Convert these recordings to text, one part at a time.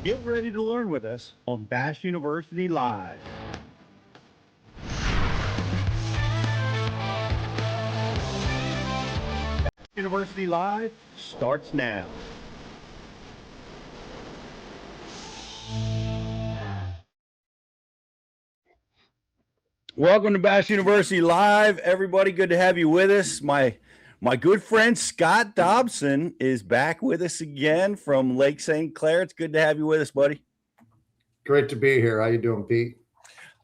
Get ready to learn with us on Bash University Live. University Live starts now. Welcome to Bash University Live, everybody. Good to have you with us. My good friend Scott Dobson is back with us again from Lake St Clair. It's good to have you with us, buddy. Great to be here. How you doing, Pete?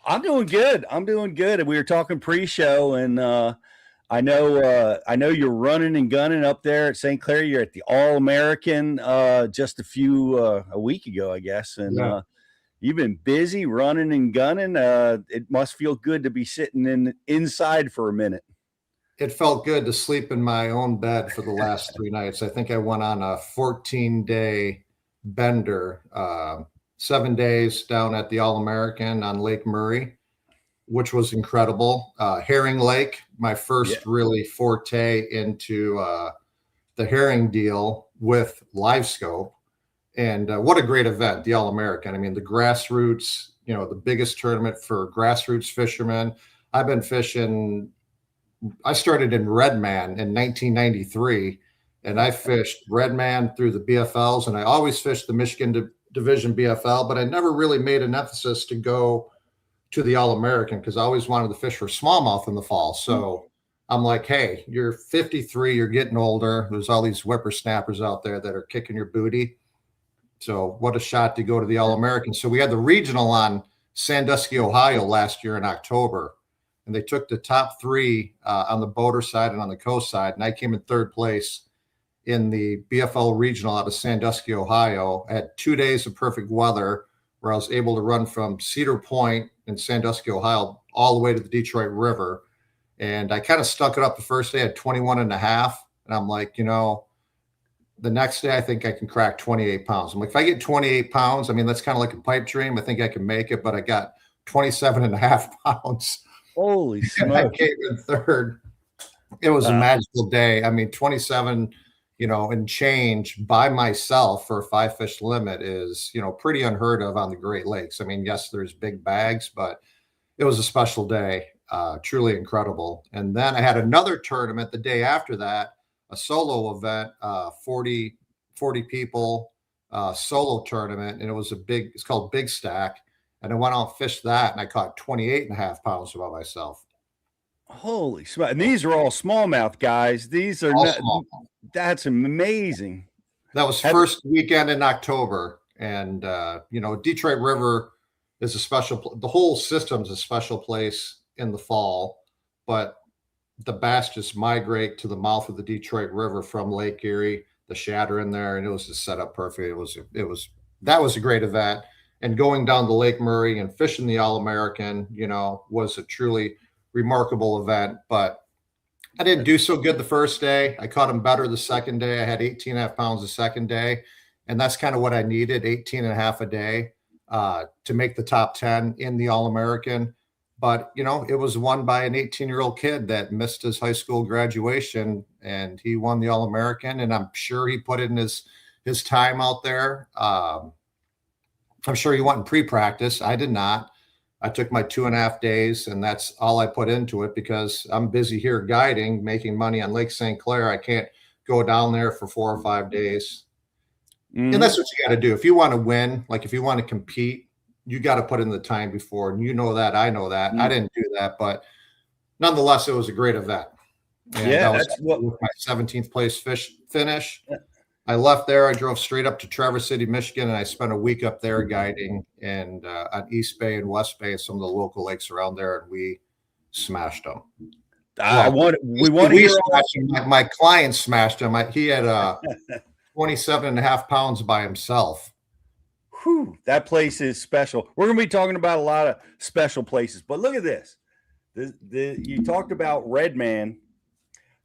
I'm doing good. And we were talking pre-show, and I know you're running and gunning up there at St Clair. You're at the All American just a week ago, I guess, and Yeah. You've been busy running and gunning. It must feel good to be sitting inside for a minute. It felt good to sleep in my own bed for the last 3 nights. I think I went on a 14-day bender, 7 days down at the All American on Lake Murray, which was incredible. Herring Lake, my first really forte into the herring deal with live scope. And what a great event, the All American. I mean, the grassroots, the biggest tournament for grassroots fishermen. I've been fishing. I started in Redman in 1993, and I fished Redman through the BFLs, and I always fished the Michigan Division BFL, but I never really made an emphasis to go to the All American because I always wanted to fish for smallmouth in the fall. So I'm like, hey, you're 53, you're getting older. There's all these whippersnappers out there that are kicking your booty. So what a shot to go to the All American. So we had the regional on Sandusky, Ohio last year in October, and they took the top three on the boater side and on the coast side. And I came in third place in the BFL regional out of Sandusky, Ohio. I had 2 days of perfect weather where I was able to run from Cedar Point in Sandusky, Ohio, all the way to the Detroit River. And I kind of stuck it up the first day at 21 and a half. And I'm like, the next day, I think I can crack 28 pounds. I'm like, if I get 28 pounds, I mean, that's kind of like a pipe dream. I think I can make it, but I got 27 and a half pounds. Holy smokes. I came in third. It was a magical day. I mean, 27, and change by myself for a 5-fish limit is, pretty unheard of on the Great Lakes. I mean, yes, there's big bags, but it was a special day, truly incredible. And then I had another tournament the day after that, a solo event, 40 people solo tournament. And it's called Big Stack. And I went out and fished that, and I caught 28 and a half pounds by myself. Holy smokes. And these are all smallmouth guys. These are that's amazing. That was first weekend in October. And, Detroit River is the whole system's a special place in the fall, but the bass just migrate to the mouth of the Detroit River from Lake Erie, the shatter in there, and it was just set up perfect. That was a great event. And going down to Lake Murray and fishing the All American, was a truly remarkable event. But I didn't do so good the first day. I caught him better the second day. I had 18 and a half pounds the second day. And that's kind of what I needed, 18 and a half a day to make the top 10 in the All American. But, it was won by an 18-year-old kid that missed his high school graduation, and he won the All American. And I'm sure he put in his time out there. I'm sure he went in pre-practice. I did not. I took my 2.5 days, and that's all I put into it because I'm busy here guiding, making money on Lake St. Clair. I can't go down there for 4 or 5 days. And that's what you got to do. If you want to win, like if you want to compete, you got to put in the time before. And you know that. I know that. I didn't do that. But nonetheless, it was a great event. And that was my 17th place finish. Yeah. I left there. I drove straight up to Traverse City, Michigan, and I spent a week up there guiding and on East Bay and West Bay, some of the local lakes around there, and we smashed them. My client smashed him. He had 27 and a half pounds by himself. Whew, that place is special. We're going to be talking about a lot of special places, but look at this. You talked about Redman.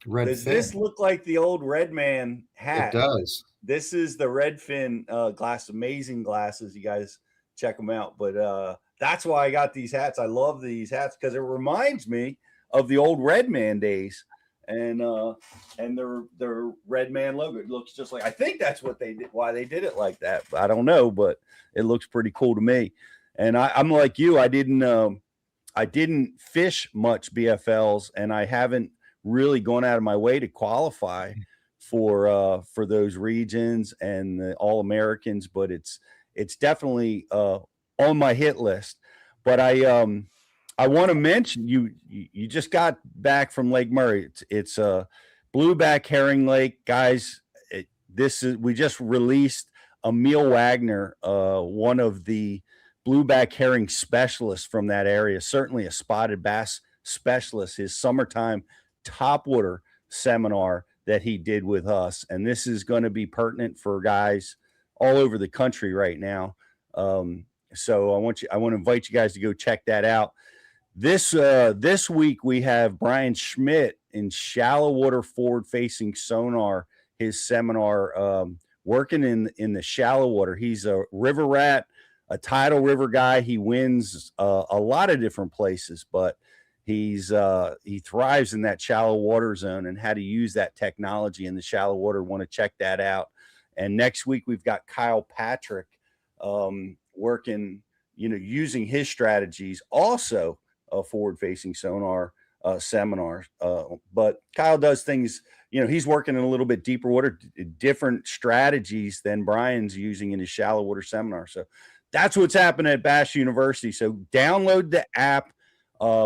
Does this look like the old Redman hat? It does. This is the Redfin glass. Amazing glasses. You guys check them out. But that's why I got these hats. I love these hats because it reminds me of the old Redman days. and their red man logo. It looks just like, I think that's what they did, why they did it like that. I don't know, but it looks pretty cool to me. And I'm like you, I didn't fish much BFLs, and I haven't really gone out of my way to qualify for those regions and the All Americans, but it's definitely on my hit list. But I want to mention you just got back from Lake Murray. It's a blueback herring lake, guys. This is we just released Emil Wagner, one of the blueback herring specialists from that area, certainly a spotted bass specialist. His summertime topwater seminar that he did with us, and this is going to be pertinent for guys all over the country right now. So I want to invite you guys to go check that out. This week we have Brian Schmidt in shallow water forward facing sonar, his seminar, working in the shallow water. He's a river rat, a tidal river guy. He wins a lot of different places, but he thrives in that shallow water zone and how to use that technology in the shallow water. Want to check that out. And next week we've got Kyle Patrick working, using his strategies, also forward facing sonar seminars. But Kyle does things, he's working in a little bit deeper water, different strategies than Brian's using in his shallow water seminar. So that's what's happening at Bass University. So download the app.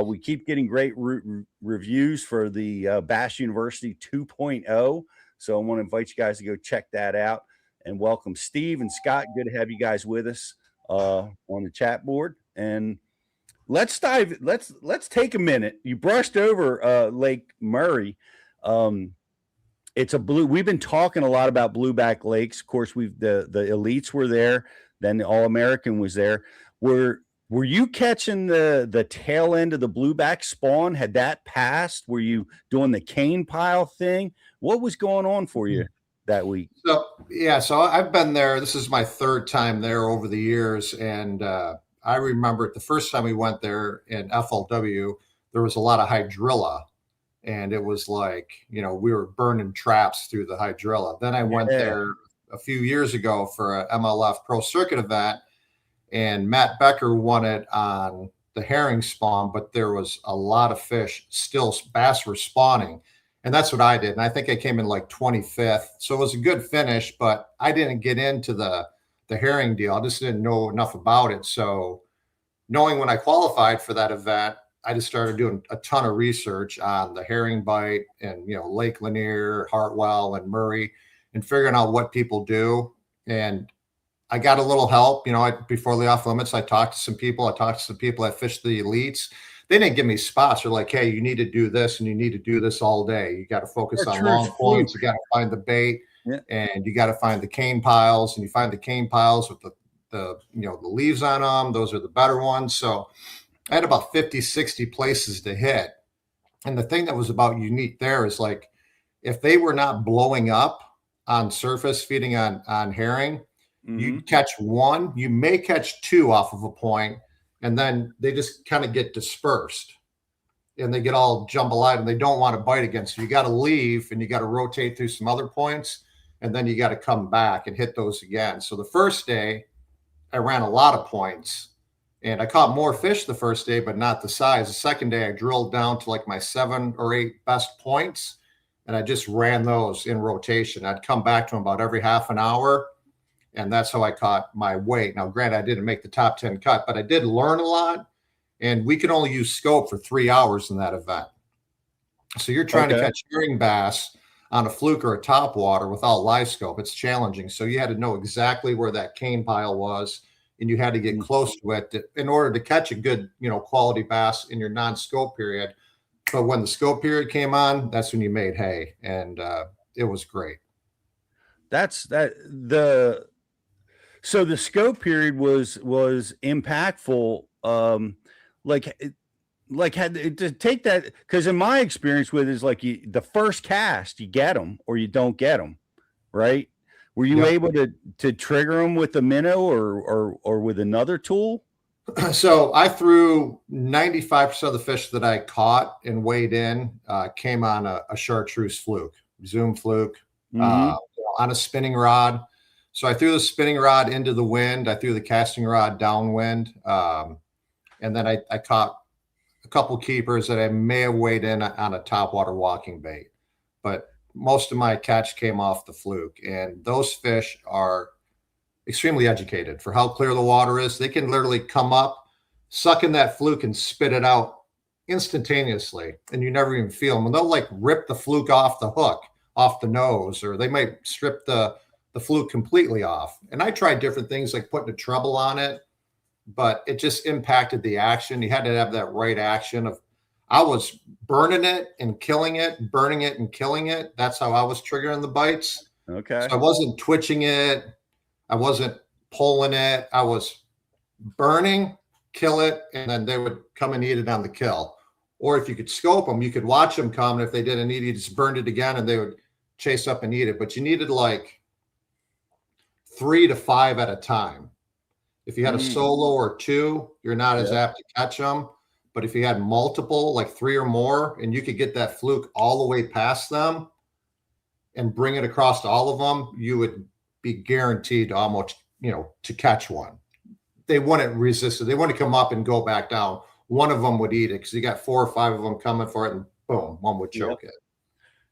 We keep getting great reviews for the Bass University 2.0. So I want to invite you guys to go check that out, and welcome Steve and Scott. Good to have you guys with us on the chat board. And let's take a minute. You brushed over Lake Murray. We've been talking a lot about blueback lakes. Of course, the elites were there, then the All-American was there. Were you catching the tail end of the blueback spawn? Had that passed? Were you doing the cane pile thing? What was going on for you that week? So I've been there. This is my third time there over the years, and I remember the first time we went there in FLW, there was a lot of hydrilla, and it was like, we were burning traps through the hydrilla. Then I went there a few years ago for a MLF Pro Circuit event, and Matt Becker won it on the herring spawn, but there was a lot of fish still. Bass were spawning, and that's what I did. And I think I came in like 25th. So it was a good finish, but I didn't get into the herring deal. I just didn't know enough about it. So knowing when I qualified for that event, I just started doing a ton of research on the herring bite and, Lake Lanier, Hartwell, and Murray, and figuring out what people do. And I got a little help, before the off limits. I talked to some people. That fished the elites. They didn't give me spots. They're like, hey, you need to do this and you need to do this all day. You got to focus on long points. You got to find the bait, and you got to find the cane piles, and you find the cane piles with the leaves on them. Those are the better ones. So I had about 50, 60 places to hit. And the thing that was about unique there is, like, if they were not blowing up on surface feeding on herring, you catch one, you may catch two off of a point, and then they just kind of get dispersed and they get all jambalaya and they don't want to bite again. So you got to leave and you got to rotate through some other points, and then you got to come back and hit those again. So the first day I ran a lot of points and I caught more fish the first day, but not the size. The second day I drilled down to like my 7 or 8 best points, and I just ran those in rotation. I'd come back to them about every half an hour, and that's how I caught my weight. Now, granted, I didn't make the top 10 cut, but I did learn a lot, and we could only use scope for 3 hours in that event. So you're trying to catch herring bass on a fluke or a top water without live scope. It's challenging. So you had to know exactly where that cane pile was, and you had to get close to it in order to catch a good, quality bass in your non-scope period. But when the scope period came on, that's when you made hay, and it was great. So the scope period was impactful. Had to take that, because in my experience with it is like the first cast, you get them or you don't get them, right? Were you able to trigger them with the minnow or with another tool So I threw 95% of the fish that I caught and weighed in came on a chartreuse fluke, zoom fluke, Mm-hmm. on a spinning rod. So I threw the spinning rod into the wind. I threw the casting rod downwind. And then I caught a couple keepers that I may have weighed in on a topwater walking bait. But most of my catch came off the fluke. And those fish are extremely educated for how clear the water is. They can literally come up, suck in that fluke, and spit it out instantaneously, and you never even feel them. And they'll like rip the fluke off the hook, off the nose, or they might strip the fluke completely off. And I tried different things like putting a treble on it, but it just impacted the action. You had to have that right action of I was burning it and killing it, burning it and killing it. That's how I was triggering the bites. Okay. So I wasn't twitching it. I wasn't pulling it. I was burning, kill it, and then they would come and eat it on the kill. Or if you could scope them, you could watch them come. And if they didn't eat it, you just burned it again and they would chase up and eat it. But you needed like 3 to 5 at a time. If you had a solo or 2, you're not as apt to catch them. But if you had multiple, like 3 or more, and you could get that fluke all the way past them and bring it across to all of them, you would be guaranteed almost, to catch one. They wouldn't resist it. They wouldn't come up and go back down. One of them would eat it because you got 4 or 5 of them coming for it, and boom, one would choke it.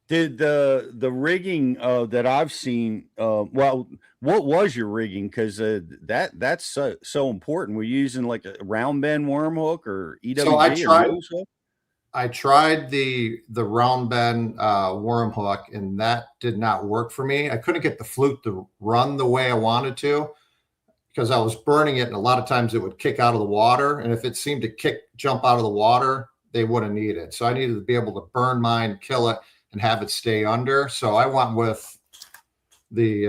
Did the rigging that I've seen? Well, what was your rigging? Because that's so important. We're using like a round bend worm hook or EWG or nose hook. I tried the round bend worm hook, and that did not work for me. I couldn't get the fluke to run the way I wanted to because I was burning it, and a lot of times it would kick out of the water. And if it seemed to jump out of the water, they wouldn't eat it. So I needed to be able to burn mine, kill it, and have it stay under. So I went with the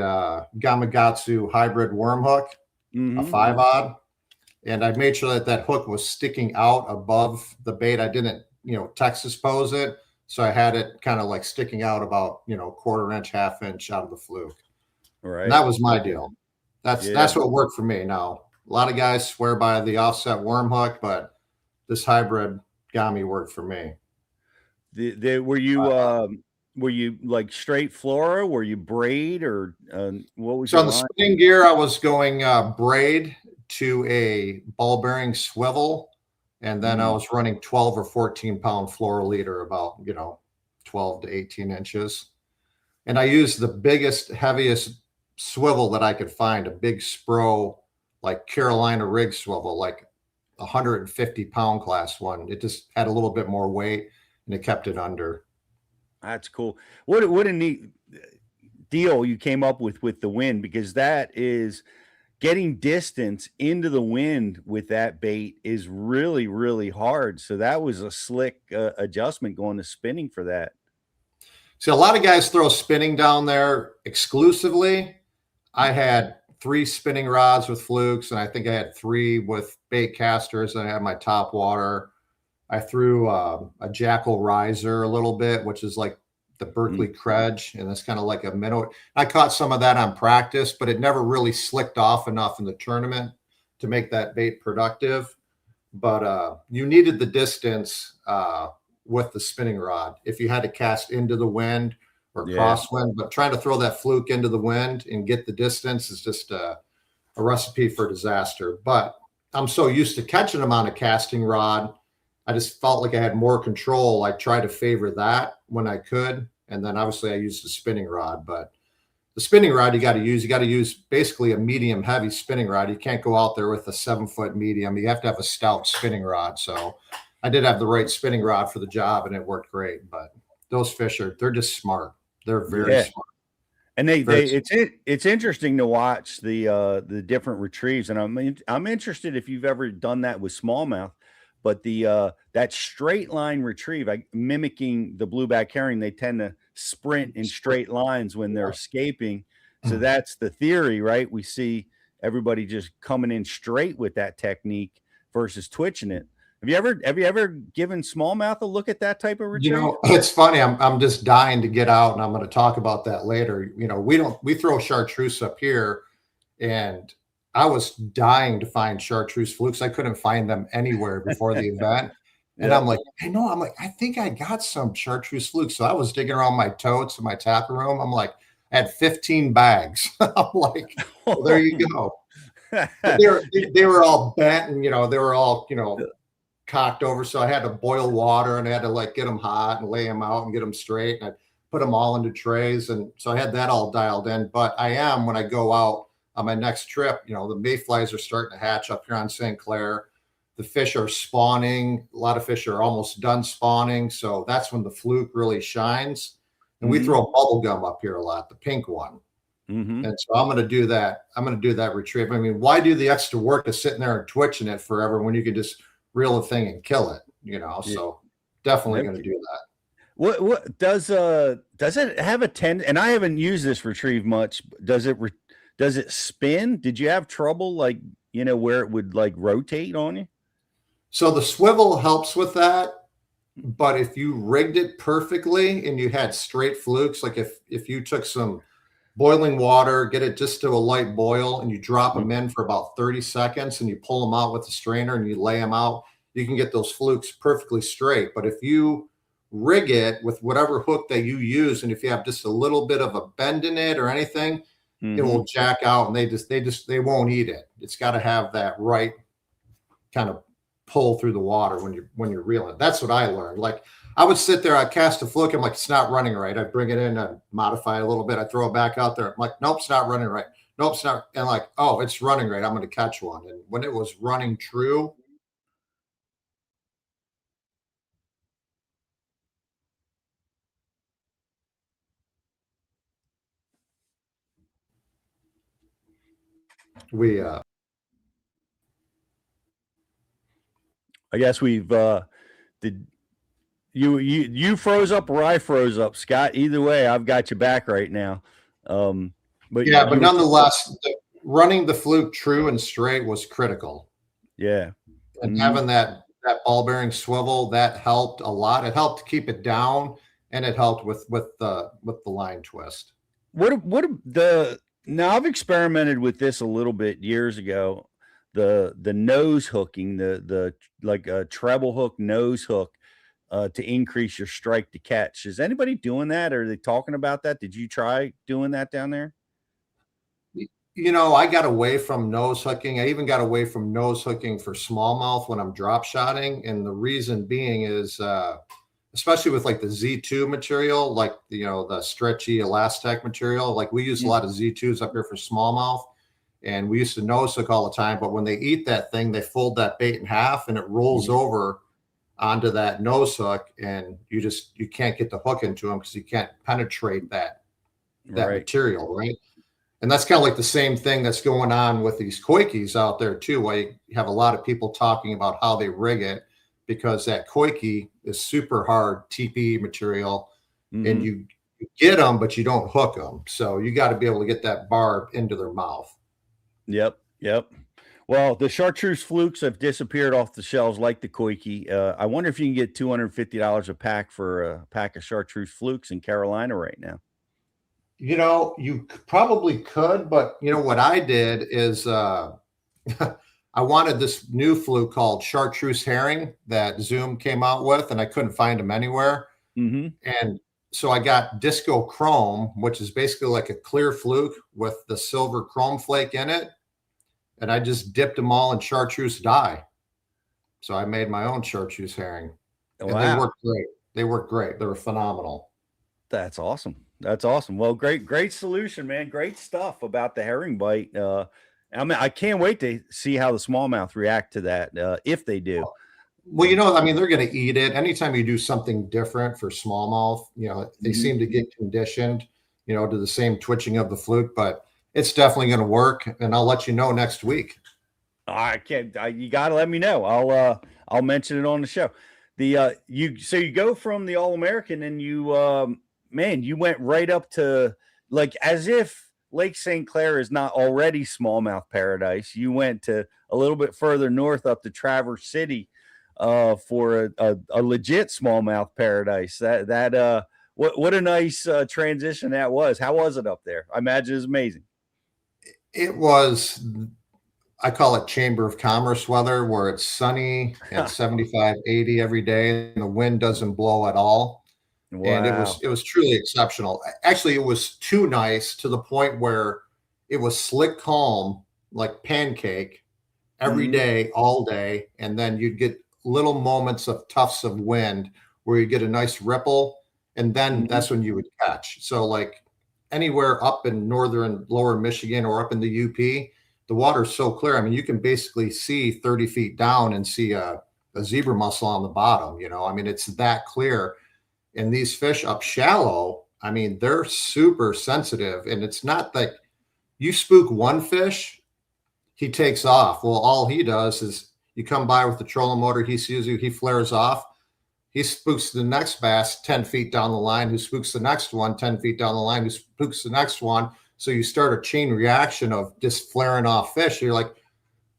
Gamakatsu hybrid worm hook, a 5-aught, and I made sure that hook was sticking out above the bait. I didn't Texas pose it. So I had it kind of like sticking out about, 1/4 inch, 1/2 inch out of the fluke. Right. And that was my deal. That's what worked for me. Now, a lot of guys swear by the offset worm hook, but this hybrid Gami worked for me. Were you like straight fluoro? Were you braid or what was so on the spinning gear? I was going braid to a ball bearing swivel. And then I was running 12 or 14 pound fluoroleader, about, 12 to 18 inches. And I used the biggest, heaviest swivel that I could find, a big Spro, like Carolina rig swivel, like 150 pound class one. It just had a little bit more weight and it kept it under. That's cool. What a neat deal you came up with the wind, because that is getting distance into the wind with that bait is really, really hard. So that was a slick adjustment going to spinning for that. See, a lot of guys throw spinning down there exclusively. I had 3 spinning rods with flukes, and I think I had 3 with bait casters, and I had my top water. I threw a Jackal riser a little bit, which is like the Berkeley Credge, and it's kind of like a minnow. I caught some of that on practice, but it never really slicked off enough in the tournament to make that bait productive. But you needed the distance with the spinning rod if you had to cast into the wind or crosswind. But trying to throw that fluke into the wind and get the distance is just a recipe for disaster. But I'm so used to catching them on a casting rod, I just felt like I had more control. I tried to favor that when I could. And then obviously I used the spinning rod. But the spinning rod you got to use basically a medium heavy spinning rod. You can't go out there with a 7-foot medium. You have to have a stout spinning rod. So I did have the right spinning rod for the job, and it worked great. But those fish they're just smart. They're very smart. And it's interesting to watch the different retrieves. And I'm interested if you've ever done that with smallmouth. But that straight line retrieve, mimicking the blueback herring, they tend to sprint in straight lines when they're escaping. So that's the theory, right? We see everybody just coming in straight with that technique versus twitching it. Have you ever given smallmouth a look at that type of retrieve? It's funny. I'm just dying to get out, and I'm going to talk about that later. We throw chartreuse up here, and I was dying to find chartreuse flukes. I couldn't find them anywhere before the event. And Yep. I'm like, I think I got some chartreuse flukes. So I was digging around my totes in my tackle room. I'm like, I had 15 bags. I'm like, well, there you go. But they were all bent and, they were all, cocked over. So I had to boil water and I had to like get them hot and lay them out and get them straight. And I put them all into trays. And so I had that all dialed in. But when I go out on my next trip, the mayflies are starting to hatch up here on St. Clair. The fish are spawning. A lot of fish are almost done spawning. So that's when the fluke really shines. And we throw bubble gum up here a lot, the pink one. And so I'm going to do that. I'm going to do that retrieve. I mean, why do the extra work of sitting there and twitching it forever when you can just reel the thing and kill it, So definitely going to do that. What does it have a and I haven't used this retrieve much. Does it spin? Did you have trouble like, where it would like rotate on you? So the swivel helps with that. But if you rigged it perfectly and you had straight flukes, like if you took some boiling water, get it just to a light boil, and you drop them in for about 30 seconds and you pull them out with the strainer and you lay them out, you can get those flukes perfectly straight. But if you rig it with whatever hook that you use, and if you have just a little bit of a bend in it or anything, it will jack out and they won't eat it. It's got to have that right kind of pull through the water when you're reeling. That's what I learned. Like I would sit there, I cast a fluke, I'm like, it's not running right. I bring it in, I modify it a little bit, I throw it back out there. I'm like, nope, it's not running right. Nope, it's not. And like, oh, it's running right. I'm going to catch one. And when it was running true, I guess we've did you froze up or I froze up, Scott. Either way, I've got you back right now. But nonetheless, running the fluke true and straight was critical. Yeah. And having that ball bearing swivel, that helped a lot. It helped to keep it down and it helped with the line twist. Now I've experimented with this a little bit years ago. The nose hooking, the like a treble hook nose hook to increase your strike to catch. Is anybody doing that? Or are they talking about that? Did you try doing that down there? I got away from nose hooking. I even got away from nose hooking for smallmouth when I'm drop shotting. And the reason being is, especially with like the Z2 material, like, the stretchy elastic material, like we use a lot of Z2s up here for smallmouth. And we used to nose hook all the time, but when they eat that thing, they fold that bait in half and it rolls over onto that nose hook, and you can't get the hook into them because you can't penetrate that material, right? And that's kind of like the same thing that's going on with these koikis out there too. Why you have a lot of people talking about how they rig it, because that koiki is super hard TPE material, and you get them, but you don't hook them. So you got to be able to get that barb into their mouth. Yep. Well, the chartreuse flukes have disappeared off the shelves like the koiki. I wonder if you can get $250 a pack for a pack of chartreuse flukes in Carolina right now. You probably could, but what I did is I wanted this new fluke called chartreuse herring that Zoom came out with, and I couldn't find them anywhere. And so I got disco chrome, which is basically like a clear fluke with the silver chrome flake in it. And I just dipped them all in chartreuse dye. So I made my own chartreuse herring. And they worked great. They worked great. They were phenomenal. That's awesome. Well, great solution, man. Great stuff about the herring bite. I can't wait to see how the smallmouth react to that, if they do. Well, they're going to eat it. Anytime you do something different for smallmouth, they seem to get conditioned, to the same twitching of the fluke, but it's definitely going to work. And I'll let you know next week. I can't, you got to let me know. I'll mention it on the show. You go from the All-American and you went right up to, like, as if Lake St. Clair is not already smallmouth paradise. You went to a little bit further north up to Traverse City for a legit smallmouth paradise. What a nice transition that was. How was it up there? I imagine it was amazing. It was I call it Chamber of Commerce weather, where it's sunny and 75, 80 every day, and the wind doesn't blow at all. And Wow. it was truly exceptional. Actually, it was too nice to the point where it was slick calm, like pancake, every Mhm. day, all day, and then you'd get little moments of tufts of wind where you get a nice ripple, and then Mhm. that's when you would catch. So, like anywhere up in northern lower Michigan or up in the UP, the water's so clear. I mean, you can basically see 30 feet down and see a zebra mussel on the bottom. I mean, it's that clear. And these fish up shallow, I mean, they're super sensitive. And it's not like you spook one fish, he takes off. Well, all he does is you come by with the trolling motor, he sees you, he flares off. He spooks the next bass 10 feet down the line, who spooks the next one 10 feet down the line, who spooks the next one. So you start a chain reaction of just flaring off fish. You're like,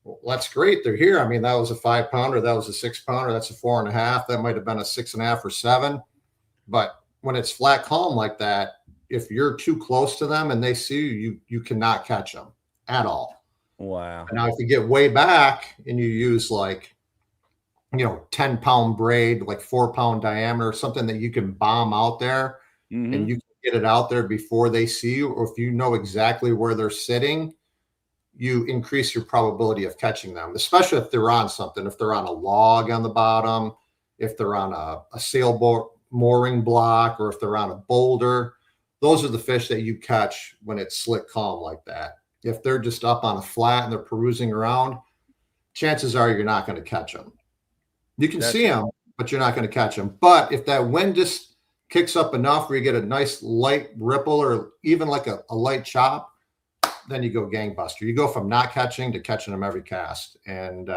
well, that's great. They're here. I mean, that was a 5 pounder. That was a 6 pounder. That's a 4.5. That might have been a 6.5 or 7. But when it's flat calm like that, if you're too close to them and they see you, you cannot catch them at all. Wow. Now, if you get way back and you use like, 10-pound braid, like 4-pound diameter, something that you can bomb out there and Mhm. you can get it out there before they see you, or if you know exactly where they're sitting, you increase your probability of catching them, especially if they're on something, if they're on a log on the bottom, if they're on a sailboat mooring block, or if they're on a boulder. Those are the fish that you catch when it's slick calm like that. If they're just up on a flat and they're perusing around, chances are you're not going to catch them. You can That's see them, but you're not going to catch them. But if that wind just kicks up enough where you get a nice light ripple or even like a light chop, then you go gangbuster. You go from not catching to catching them every cast. And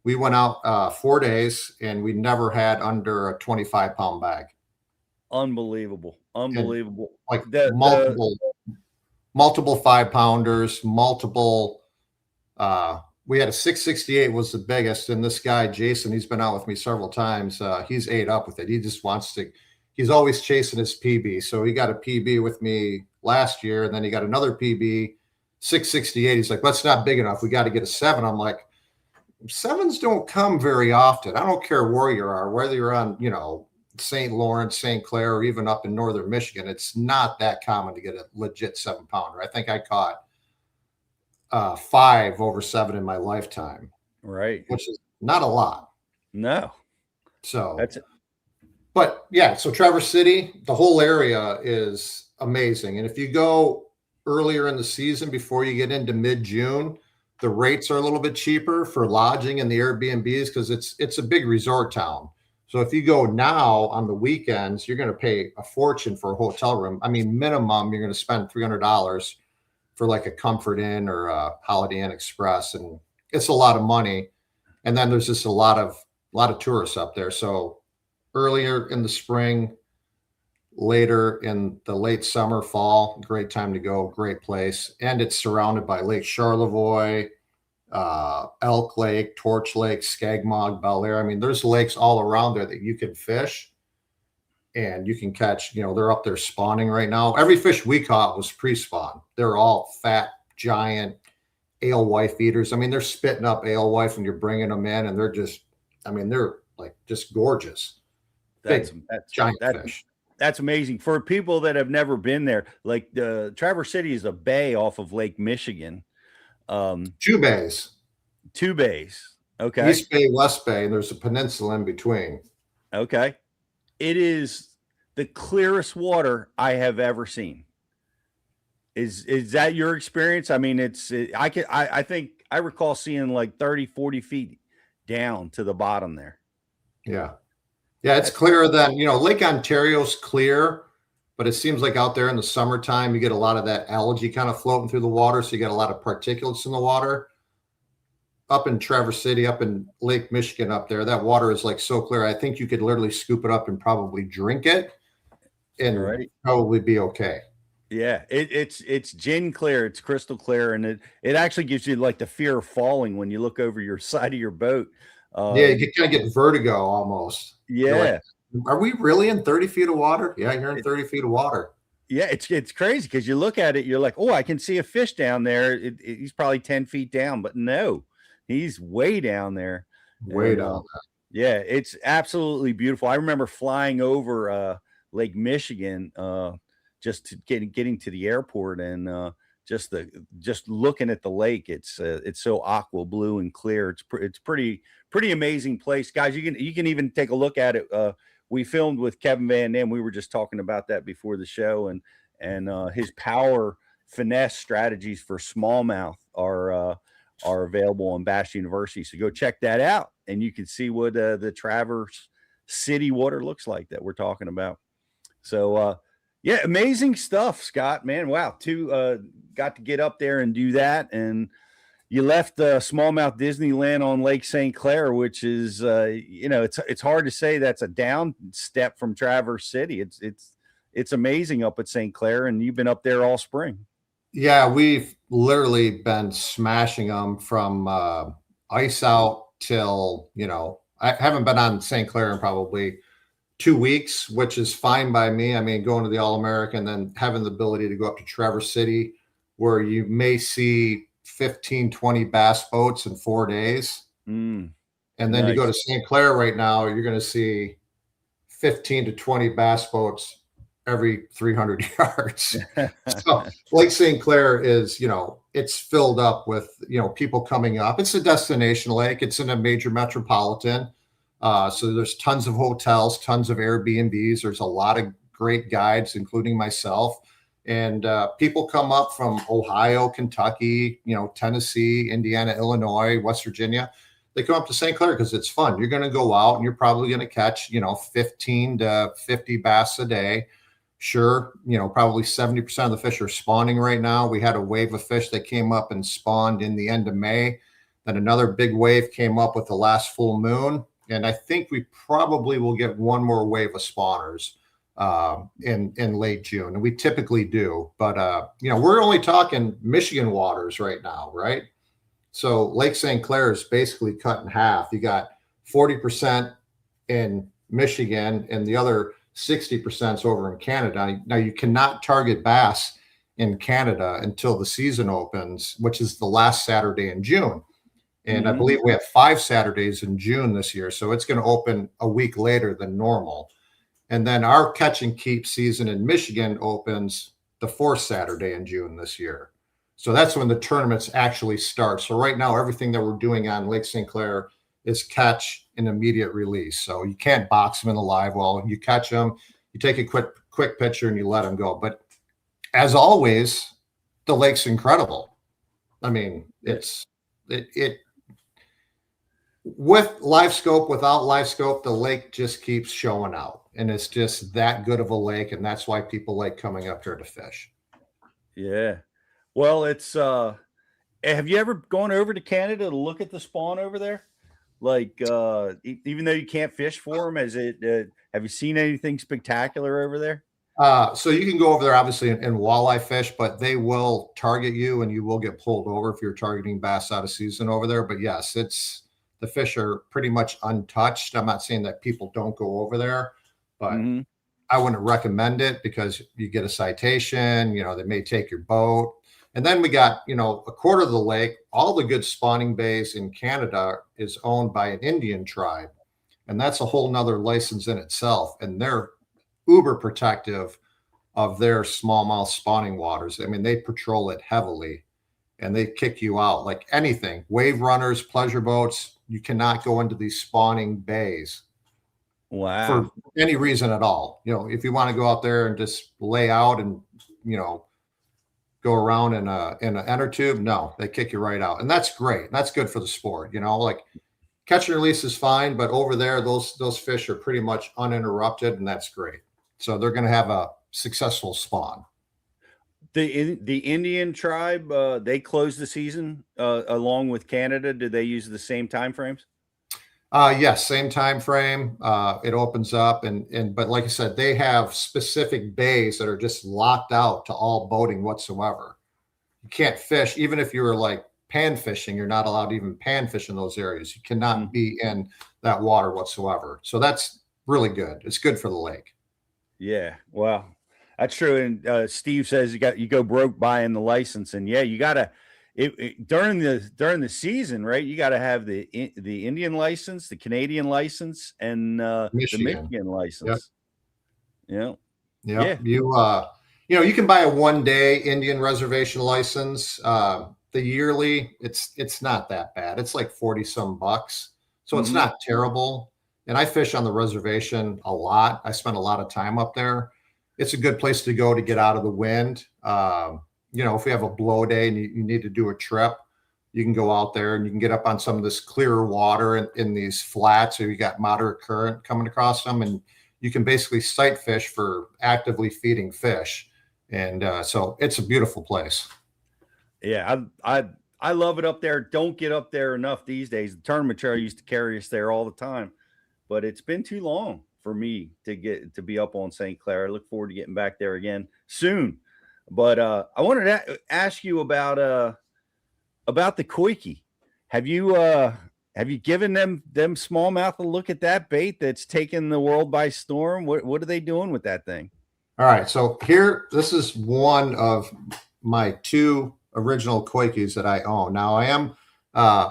we went out 4 days and we never had under a 25-pound bag. unbelievable. And Unbelievable. like The multiple 5 pounders, multiple. We had a 668 was the biggest, and this guy Jason, he's been out with me several times. He's ate up with it. He just wants to. He's always chasing his PB. So he got a PB with me last year, and then he got another PB, 668. He's like, "That's not big enough. We got to get a 7." I'm like, "7s don't come very often. I don't care where you are, whether you're on, St. Lawrence, St. Clair, or even up in northern Michigan. It's not that common to get a legit 7-pounder. I think I caught 5 over 7 in my lifetime, right. which is not a lot. No. So, That's but yeah, so Traverse City, the whole area is amazing. And if you go earlier in the season before you get into mid-June, the rates are a little bit cheaper for lodging and the Airbnbs because it's a big resort town. So if you go now on the weekends, you're going to pay a fortune for a hotel room. I mean, minimum you're going to spend $300 for like a Comfort Inn or a Holiday Inn Express, and it's a lot of money. And then there's just a lot of tourists up there. So earlier in the spring, later in the late summer, fall, great time to go, great place. And it's surrounded by Lake Charlevoix, Elk Lake, Torch Lake, Skagmog, Bel Air. I mean, there's lakes all around there that you can fish and you can catch, they're up there spawning right now. Every fish we caught was pre-spawn. They're all fat, giant alewife eaters. I mean, they're spitting up alewife when you're bringing them in, and they're like just gorgeous, that's big, that's giant that's fish. that's amazing for people that have never been there. Like the Traverse City is a bay off of Lake Michigan. 2 bays, 2 bays. Okay. East Bay, West Bay, and there's a peninsula in between. Okay. It is the clearest water I have ever seen. Is that your experience? I mean, I think I recall seeing like 30, 40 feet down to the bottom there. Yeah. Yeah, it's That's clearer than, Lake Ontario's clear, but it seems like out there in the summertime, you get a lot of that algae kind of floating through the water. So you get a lot of particulates in the water. Up in Traverse City, up in Lake Michigan, up there, that water is like so clear. I think you could literally scoop it up and probably drink it and right. probably be okay. Yeah, it's gin clear, it's crystal clear, and it actually gives you like the fear of falling when you look over your side of your boat. Yeah, you kind of get vertigo almost. You're like, Yeah, are we really in 30 feet of water? Yeah, you're in 30 feet of water. Yeah, it's crazy because you look at it, you're like, oh, I can see a fish down there. He's probably 10 feet down, but no, he's way down there. Way And down yeah, it's absolutely beautiful. I remember flying over Lake Michigan just to getting to the airport and just looking at the lake. It's so aqua blue and clear. It's pretty amazing place, guys. You can even take a look at it. We filmed with Kevin Van Dam. We were just talking about that before the show, and his power finesse strategies for smallmouth are available on Bass University. So go check that out, and you can see what the Traverse City water looks like that we're talking about. So yeah, amazing stuff, Scott. Man, wow, got to get up there and do that, and you left smallmouth Disneyland on Lake St. Clair, which is it's hard to say that's a down step from Traverse City. It's amazing up at St. Clair, and you've been up there all spring. Yeah, we've literally been smashing them from ice out till, I haven't been on St. Clair in probably 2 weeks, which is fine by me. I mean, going to the All American, then having the ability to go up to Traverse City, where you may see 15, 20 bass boats in 4 days. Mm, And then you go to St. Clair right now, you're going to see 15 to 20 bass boats every 300 yards. So Lake St. Clair is, it's filled up with, people coming up. It's a destination lake. It's in a major metropolitan. So there's tons of hotels, tons of Airbnbs. There's a lot of great guides, including myself. And people come up from Ohio, Kentucky, Tennessee, Indiana, Illinois, West Virginia. They come up to St. Clair because it's fun. You're going to go out and you're probably going to catch, 15 to 50 bass a day. Sure, probably 70% of the fish are spawning right now. We had a wave of fish that came up and spawned in the end of May. Then another big wave came up with the last full moon. And I think we probably will get one more wave of spawners in late June. And we typically do. But, we're only talking Michigan waters right now, right? So Lake St. Clair is basically cut in half. You got 40% in Michigan and the other 60% is over in Canada. Now you cannot target bass in Canada until the season opens, which is the last Saturday in June. And I believe we have 5 Saturdays in June this year. So it's going to open a week later than normal. And then our catch and keep season in Michigan opens the 4th Saturday in June this year. So that's when the tournaments actually start. So right now, everything that we're doing on Lake St. Clair is catch and immediate release. So you can't box them in the live well. You catch them, you take a quick picture and you let them go. But as always, the lake's incredible. I mean, it with live scope, without live scope, the lake just keeps showing out. And it's just that good of a lake. And that's why people like coming up here to fish. Yeah. Well, it's have you ever gone over to Canada to look at the spawn over there? Like even though you can't fish for them, have you seen anything spectacular over there? So you can go over there, obviously, and walleye fish, but they will target you and you will get pulled over if you're targeting bass out of season over there. But yes, the fish are pretty much untouched. I'm not saying that people don't go over there, but I wouldn't recommend it because you get a citation, they may take your boat. And then we got, a quarter of the lake, all the good spawning bays in Canada is owned by an Indian tribe. And that's a whole nother license in itself. And they're uber protective of their smallmouth spawning waters. I mean, they patrol it heavily and they kick you out like anything. Wave runners, pleasure boats, you cannot go into these spawning bays. Wow. For any reason at all. If you want to go out there and just lay out and, go around in an inner tube, no, they kick you right out. And that's great. That's good for the sport. Like catch and release is fine, but over there, those fish are pretty much uninterrupted, and that's great. So they're going to have a successful spawn. The Indian tribe, they close the season along with Canada. Do they use the same time frames? Yes, same time frame. It opens up, but like I said, they have specific bays that are just locked out to all boating whatsoever. You can't fish, even if you were like pan fishing. You're not allowed to even pan fish in those areas. You cannot be in that water whatsoever. So that's really good. It's good for the lake. Yeah. Well, That's true. And Steve says you go broke buying the license, and yeah, you gotta during the season, right? You got to have the Indian license, the Canadian license, and the Michigan. Michigan Yep. license. Yeah, Yep. yeah. You can buy a 1-day Indian reservation license. The yearly, it's not that bad. It's like 40 some bucks. So it's not terrible. And I fish on the reservation a lot. I spend a lot of time up there. It's a good place to go to get out of the wind. If we have a blow day and you need to do a trip, you can go out there and you can get up on some of this clearer water in these flats, or you got moderate current coming across them, and you can basically sight fish for actively feeding fish. And so it's a beautiful place. Yeah, I love it up there. Don't get up there enough these days. The tournament trail used to carry us there all the time, but it's been too long for me to be up on St. Clair. I look forward to getting back there again soon. But I wanted to ask you about the koiki. Have you given them smallmouth a look at that bait that's taken the world by storm? What are they doing with that thing? All right, so this is one of my 2 original koikis that I own. Now I am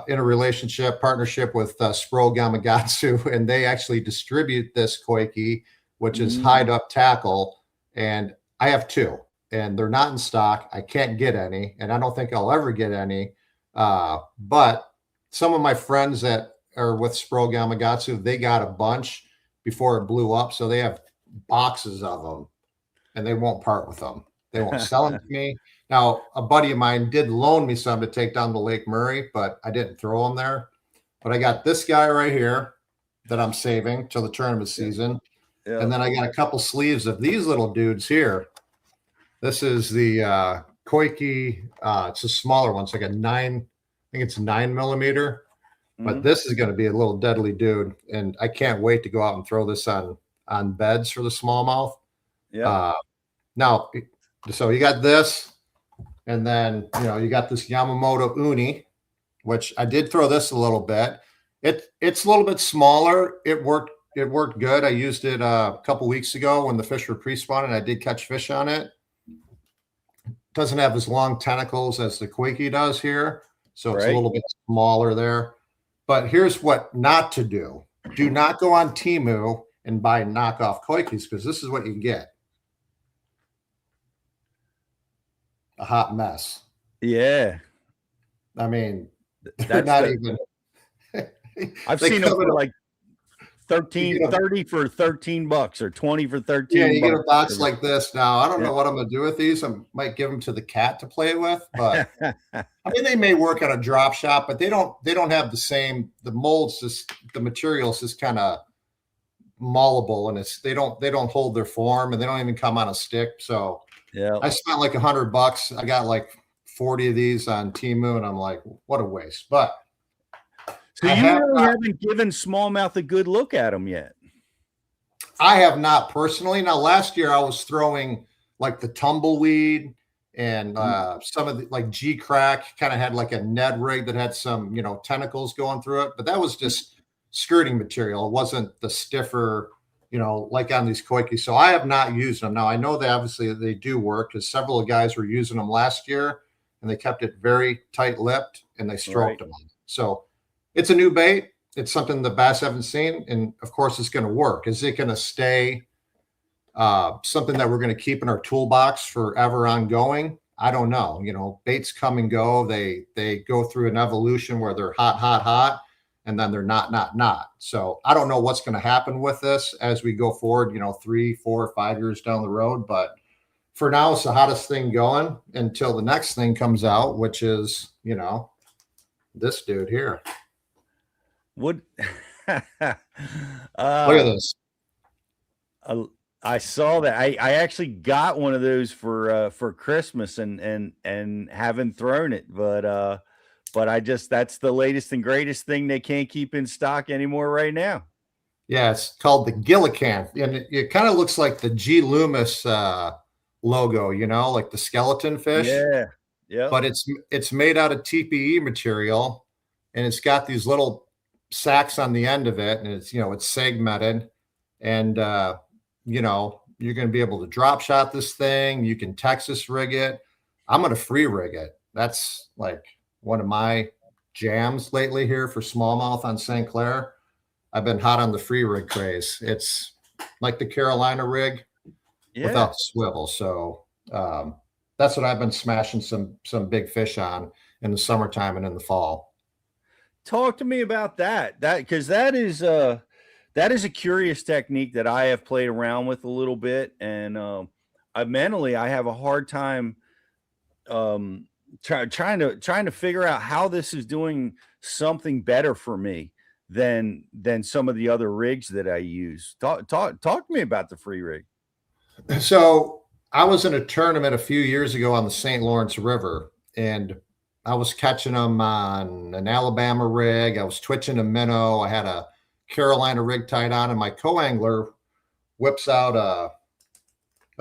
in a partnership with Spro Gamakatsu, and they actually distribute this koiki, which is hide up tackle, and I have 2, and they're not in stock. I can't get any, and I don't think I'll ever get any. But some of my friends that are with Spro Gamakatsu, they got a bunch before it blew up, so they have boxes of them, and they won't part with them. They won't sell them to me. Now, a buddy of mine did loan me some to take down to Lake Murray, but I didn't throw them there. But I got this guy right here that I'm saving till the tournament season. Yeah. And then I got a couple sleeves of these little dudes here. This is the koiki. It's a smaller one. It's like I think it's 9 millimeter. But this is going to be a little deadly dude. And I can't wait to go out and throw this on beds for the smallmouth. Yeah. Now, so you got this. And then, you got this Yamamoto Uni, which I did throw this a little bit. It's a little bit smaller. It worked good. I used it a couple weeks ago when the fish were pre-spawning. I did catch fish on it. Doesn't have as long tentacles as the koiki does here. So it's a little bit smaller there. But here's what not to do. Do not go on Temu and buy knockoff koikis, because this is what you get. A hot mess. Yeah. I mean, that's not even. I've seen them for like 30 for $13 or 20 for 13. Yeah, you get a box like this. Now, I don't know what I'm going to do with these. I might give them to the cat to play with, but I mean, they may work at a drop shop, but they don't have the molds, the materials is kind of malleable, and they don't hold their form, and they don't even come on a stick. So yeah, I spent like $100. I got like 40 of these on Temu, and I'm like, what a waste. But so you really haven't given smallmouth a good look at them yet. I have not personally. Now, last year I was throwing like the tumbleweed and some of the like G crack kind of had like a Ned rig that had some, tentacles going through it, but that was just skirting material. It wasn't the stiffer, like on these koiki. So I have not used them. Now, I know that obviously they do work, because several guys were using them last year and they kept it very tight-lipped and they stroked them. So it's a new bait. It's something the bass haven't seen. And of course it's going to work. Is it going to stay something that we're going to keep in our toolbox forever ongoing? I don't know. Baits come and go. They go through an evolution where they're hot, and then they're not. So I don't know what's going to happen with this as we go forward, 3, 4, 5 years down the road. But for now, it's the hottest thing going until the next thing comes out, which is, this dude here. What? Look at this. I saw that. I actually got one of those for Christmas and haven't thrown it, but that's the latest and greatest thing they can't keep in stock anymore right now. Yeah, it's called the Gillican, and it kind of looks like the G Loomis logo, like the skeleton fish. Yeah. But it's made out of TPE material, and it's got these little sacks on the end of it, and it's segmented, and You're going to be able to drop shot this thing. You can Texas rig it. I'm going to free rig it. That's like one of my jams lately here for smallmouth on St. Clair. I've been hot on the free rig craze. It's like the Carolina rig without the swivel. So that's what I've been smashing some big fish on in the summertime and in the fall. Talk to me about that. Because that is a curious technique that I have played around with a little bit, and I have a hard time trying to figure out how this is doing something better for me than some of the other rigs that I use. Talk to me about the free rig. So I was in a tournament a few years ago on the St. Lawrence River, and I was catching them on an Alabama rig. I was twitching a minnow. I had a Carolina rig tied on, and my co-angler whips out a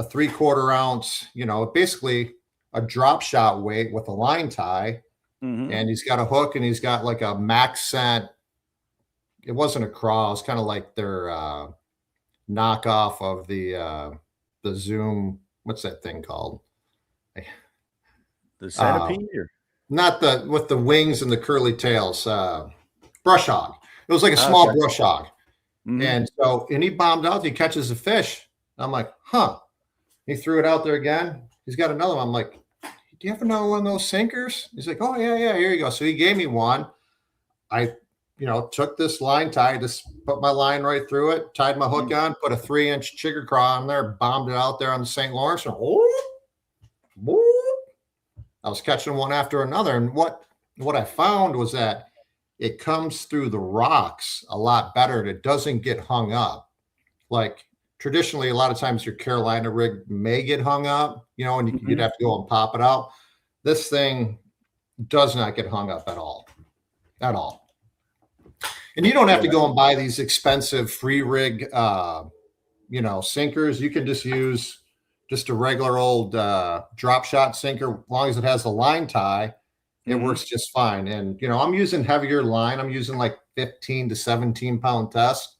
3/4 ounce, basically a drop shot weight with a line tie. And he's got a hook, and he's got like a max scent. It wasn't a craw. It was kind of like their knockoff of the Zoom. What's that thing called? The centipede? Not with the wings and the curly tails. Brush hog. It was like a small brush hog. And he bombed out. He catches a fish. I'm like, huh. He threw it out there again. He's got another one. I'm like, do you have another one of those sinkers? He's like, oh, yeah, here you go. So he gave me one. I, took this line tie, just put my line right through it, tied my hook on, put a 3-inch chigger craw on there, bombed it out there on the St. Lawrence. And, I was catching one after another. And what I found was that it comes through the rocks a lot better, and it doesn't get hung up. Like traditionally, a lot of times your Carolina rig may get hung up, and you'd have to go and pop it out. This thing does not get hung up at all. And you don't have to go and buy these expensive free rig, sinkers. You can just use just a regular old drop shot sinker. As long as it has a line tie, it works just fine. And, I'm using heavier line. I'm using like 15 to 17 pound test,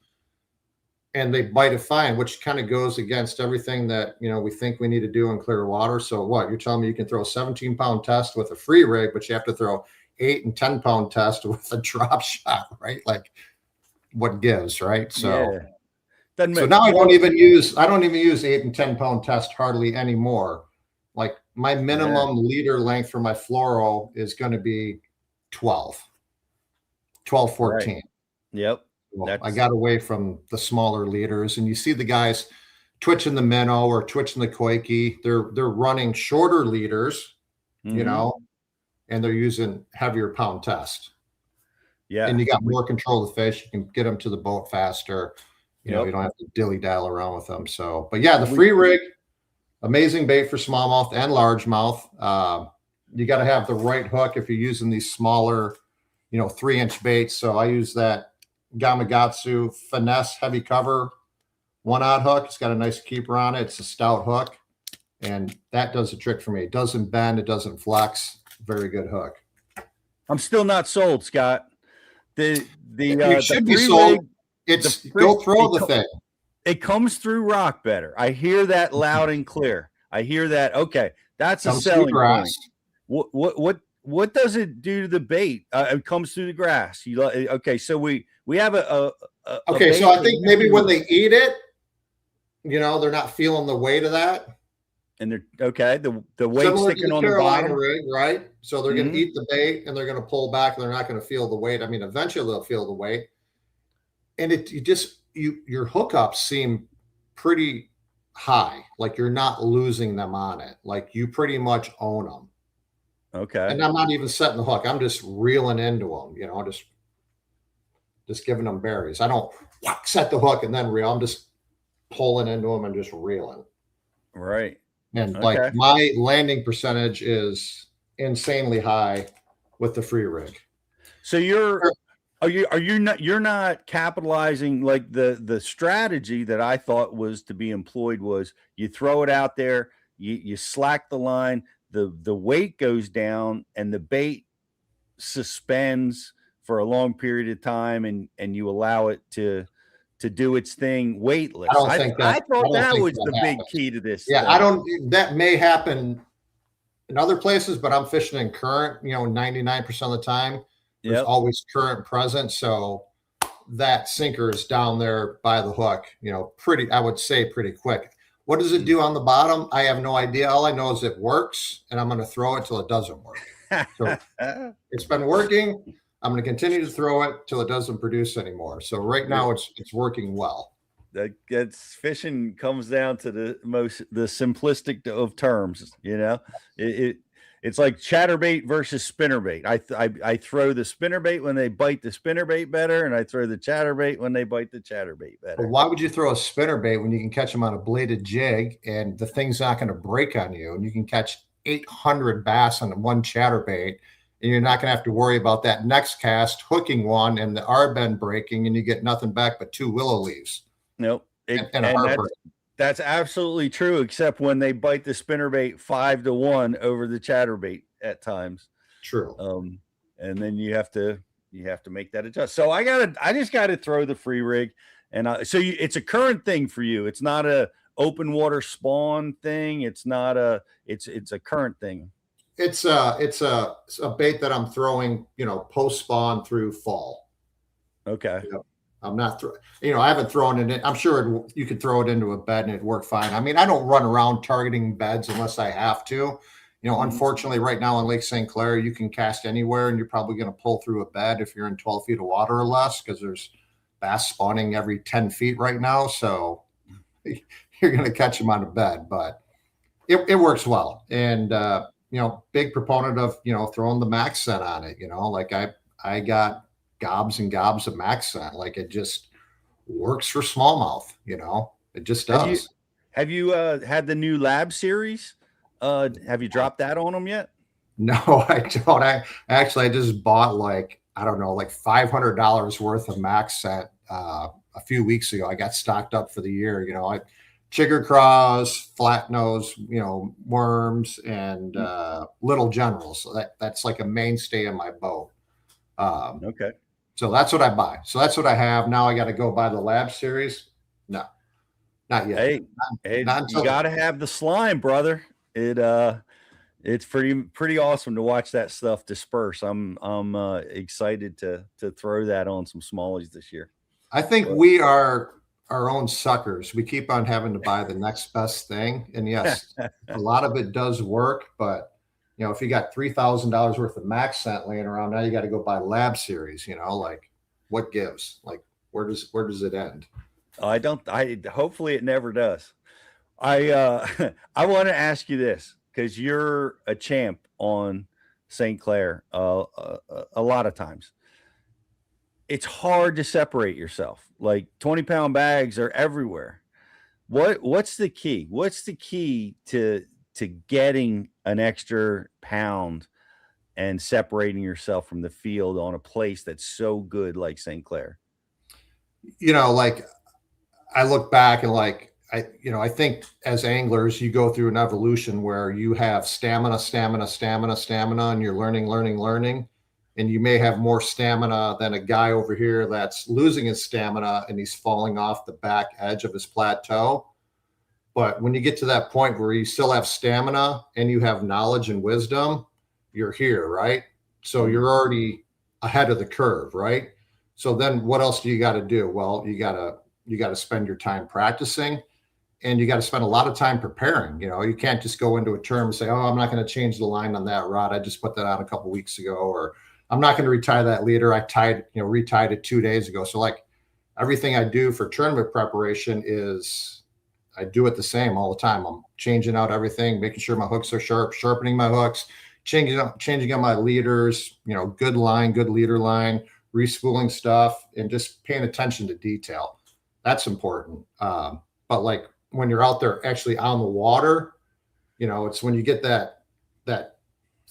and they bite it fine, which kind of goes against everything that, we think we need to do in clear water. So what you're telling me, you can throw a 17 pound test with a free rig, but you have to throw 8 and 10 pound test with a drop shot, right? Like what gives, right? So, so now I don't even use 8 and 10 pound test hardly anymore. Like my minimum leader length for my fluoro is going to be 12, 14. Right. Yep. Well, I got away from the smaller leaders, and you see the guys twitching the minnow or twitching the koiki. They're running shorter leaders, and they're using heavier pound test. Yeah. And you got more control of the fish. You can get them to the boat faster. You don't have to dilly-dally around with them. So, but yeah, the free rig, amazing bait for smallmouth and largemouth. You got to have the right hook if you're using these smaller, 3-inch baits. So I use that Gamakatsu Finesse heavy cover 1/0 hook. It's got a nice keeper on it. It's a stout hook, and that does the trick for me. It doesn't bend. It doesn't flex. Very good hook. I'm still not sold, Scott. You should be sold. Go throw the thing. It comes through rock better. I hear that loud and clear. I hear that. Okay, that's a selling point. What does it do to the bait? It comes through the grass. Okay, so we have a okay. So I think maybe when they eat it, they're not feeling the weight of that. And they're okay. The weight sticking on the bottom, rig, right? So they're going to eat the bait, and they're going to pull back. And they're not going to feel the weight. I mean, eventually they'll feel the weight, and your hookups seem pretty high. Like you're not losing them on it. Like you pretty much own them. Okay. And I'm not even setting the hook. I'm just reeling into them. Just giving them berries. I don't set the hook and then reel. I'm just pulling into them and just reeling. Right. And like my landing percentage is insanely high with the free rig. So you're not capitalizing, like the strategy that I thought was to be employed was you throw it out there, you slack the line, the weight goes down, and the bait suspends for a long period of time, and you allow it to to do its thing weightless. I don't think that. I thought I don't that think was that the big happens. key to this Yeah, thing. I don't. That may happen in other places, but I'm fishing in current. 99% of the time, there's Yep. always current present. So that sinker is down there by the hook. I would say pretty quick. What does it do on the bottom? I have no idea. All I know is it works, and I'm going to throw it till it doesn't work. So it's been working. I'm going to continue to throw it till it doesn't produce anymore. So right now it's working well. That's fishing comes down to the simplistic of terms. It's like chatterbait versus spinnerbait. I throw the spinnerbait when they bite the spinnerbait better, and I throw the chatterbait when they bite the chatterbait better. But why would you throw a spinnerbait when you can catch them on a bladed jig and the thing's not going to break on you, and you can catch 800 bass on one chatterbait, and you're not going to have to worry about that next cast hooking one and the R-bend breaking, and you get nothing back but 2 willow leaves. Nope. And that's absolutely true, except when they bite the spinnerbait 5-1 over the chatterbait at times. True. And then you have to make that adjust. So I just got to throw the free rig, and it's a current thing for you. It's not a open water spawn thing. It's not it's a current thing. It's a bait that I'm throwing, post spawn through fall. Okay. I'm not I haven't thrown it in. I'm sure you could throw it into a bed and it'd work fine. I mean, I don't run around targeting beds unless I have to. Unfortunately, right now on Lake St. Clair, you can cast anywhere, and you're probably going to pull through a bed if you're in 12 feet of water or less, because there's bass spawning every 10 feet right now. So you're going to catch them on a bed, but it works well. And, big proponent of, throwing the max scent on it. Like I got gobs and gobs of max scent. Like it just works for smallmouth. It just does. Have you had the new lab series? Have you dropped that on them yet? No, I don't. I just bought like $500 worth of max scent a few weeks ago. I got stocked up for the year. Chigger craws, flat nose, worms, and little generals. So that's like a mainstay in my boat. Okay. So that's what I buy. So that's what I have. Now I got to go buy the lab series. No, not yet. Hey, you got to have the slime, brother. It's pretty awesome to watch that stuff disperse. I'm excited to throw that on some smallies this year. I think we are our own suckers. We keep on having to buy the next best thing. And yes, a lot of it does work, but if you got $3,000 worth of max scent laying around, now you got to go buy lab series, like what gives? Like where does it end? Hopefully it never does. I want to ask you this, because you're a champ on St. Clair a lot of times. It's hard to separate yourself. Like 20-pound bags are everywhere. What's the key? What's the key to getting an extra pound and separating yourself from the field on a place that's so good like St. Clair? Like I look back and I think as anglers, you go through an evolution where you have stamina, and you're learning. And you may have more stamina than a guy over here that's losing his stamina and he's falling off the back edge of his plateau. But when you get to that point where you still have stamina and you have knowledge and wisdom, you're here, right? So you're already ahead of the curve, right? So then what else do you got to do? Well, you got to spend your time practicing, and you got to spend a lot of time preparing. You can't just go into a term and say, oh, I'm not going to change the line on that rod. I just put that on a couple of weeks ago, or I'm not going to retire that leader. I retied it 2 days ago. So like everything I do for tournament preparation is I do it the same all the time. I'm changing out everything, making sure my hooks are sharp, sharpening my hooks, changing out my leaders, good line, good leader line, respooling stuff, and just paying attention to detail. That's important. But like when you're out there actually on the water, it's when you get that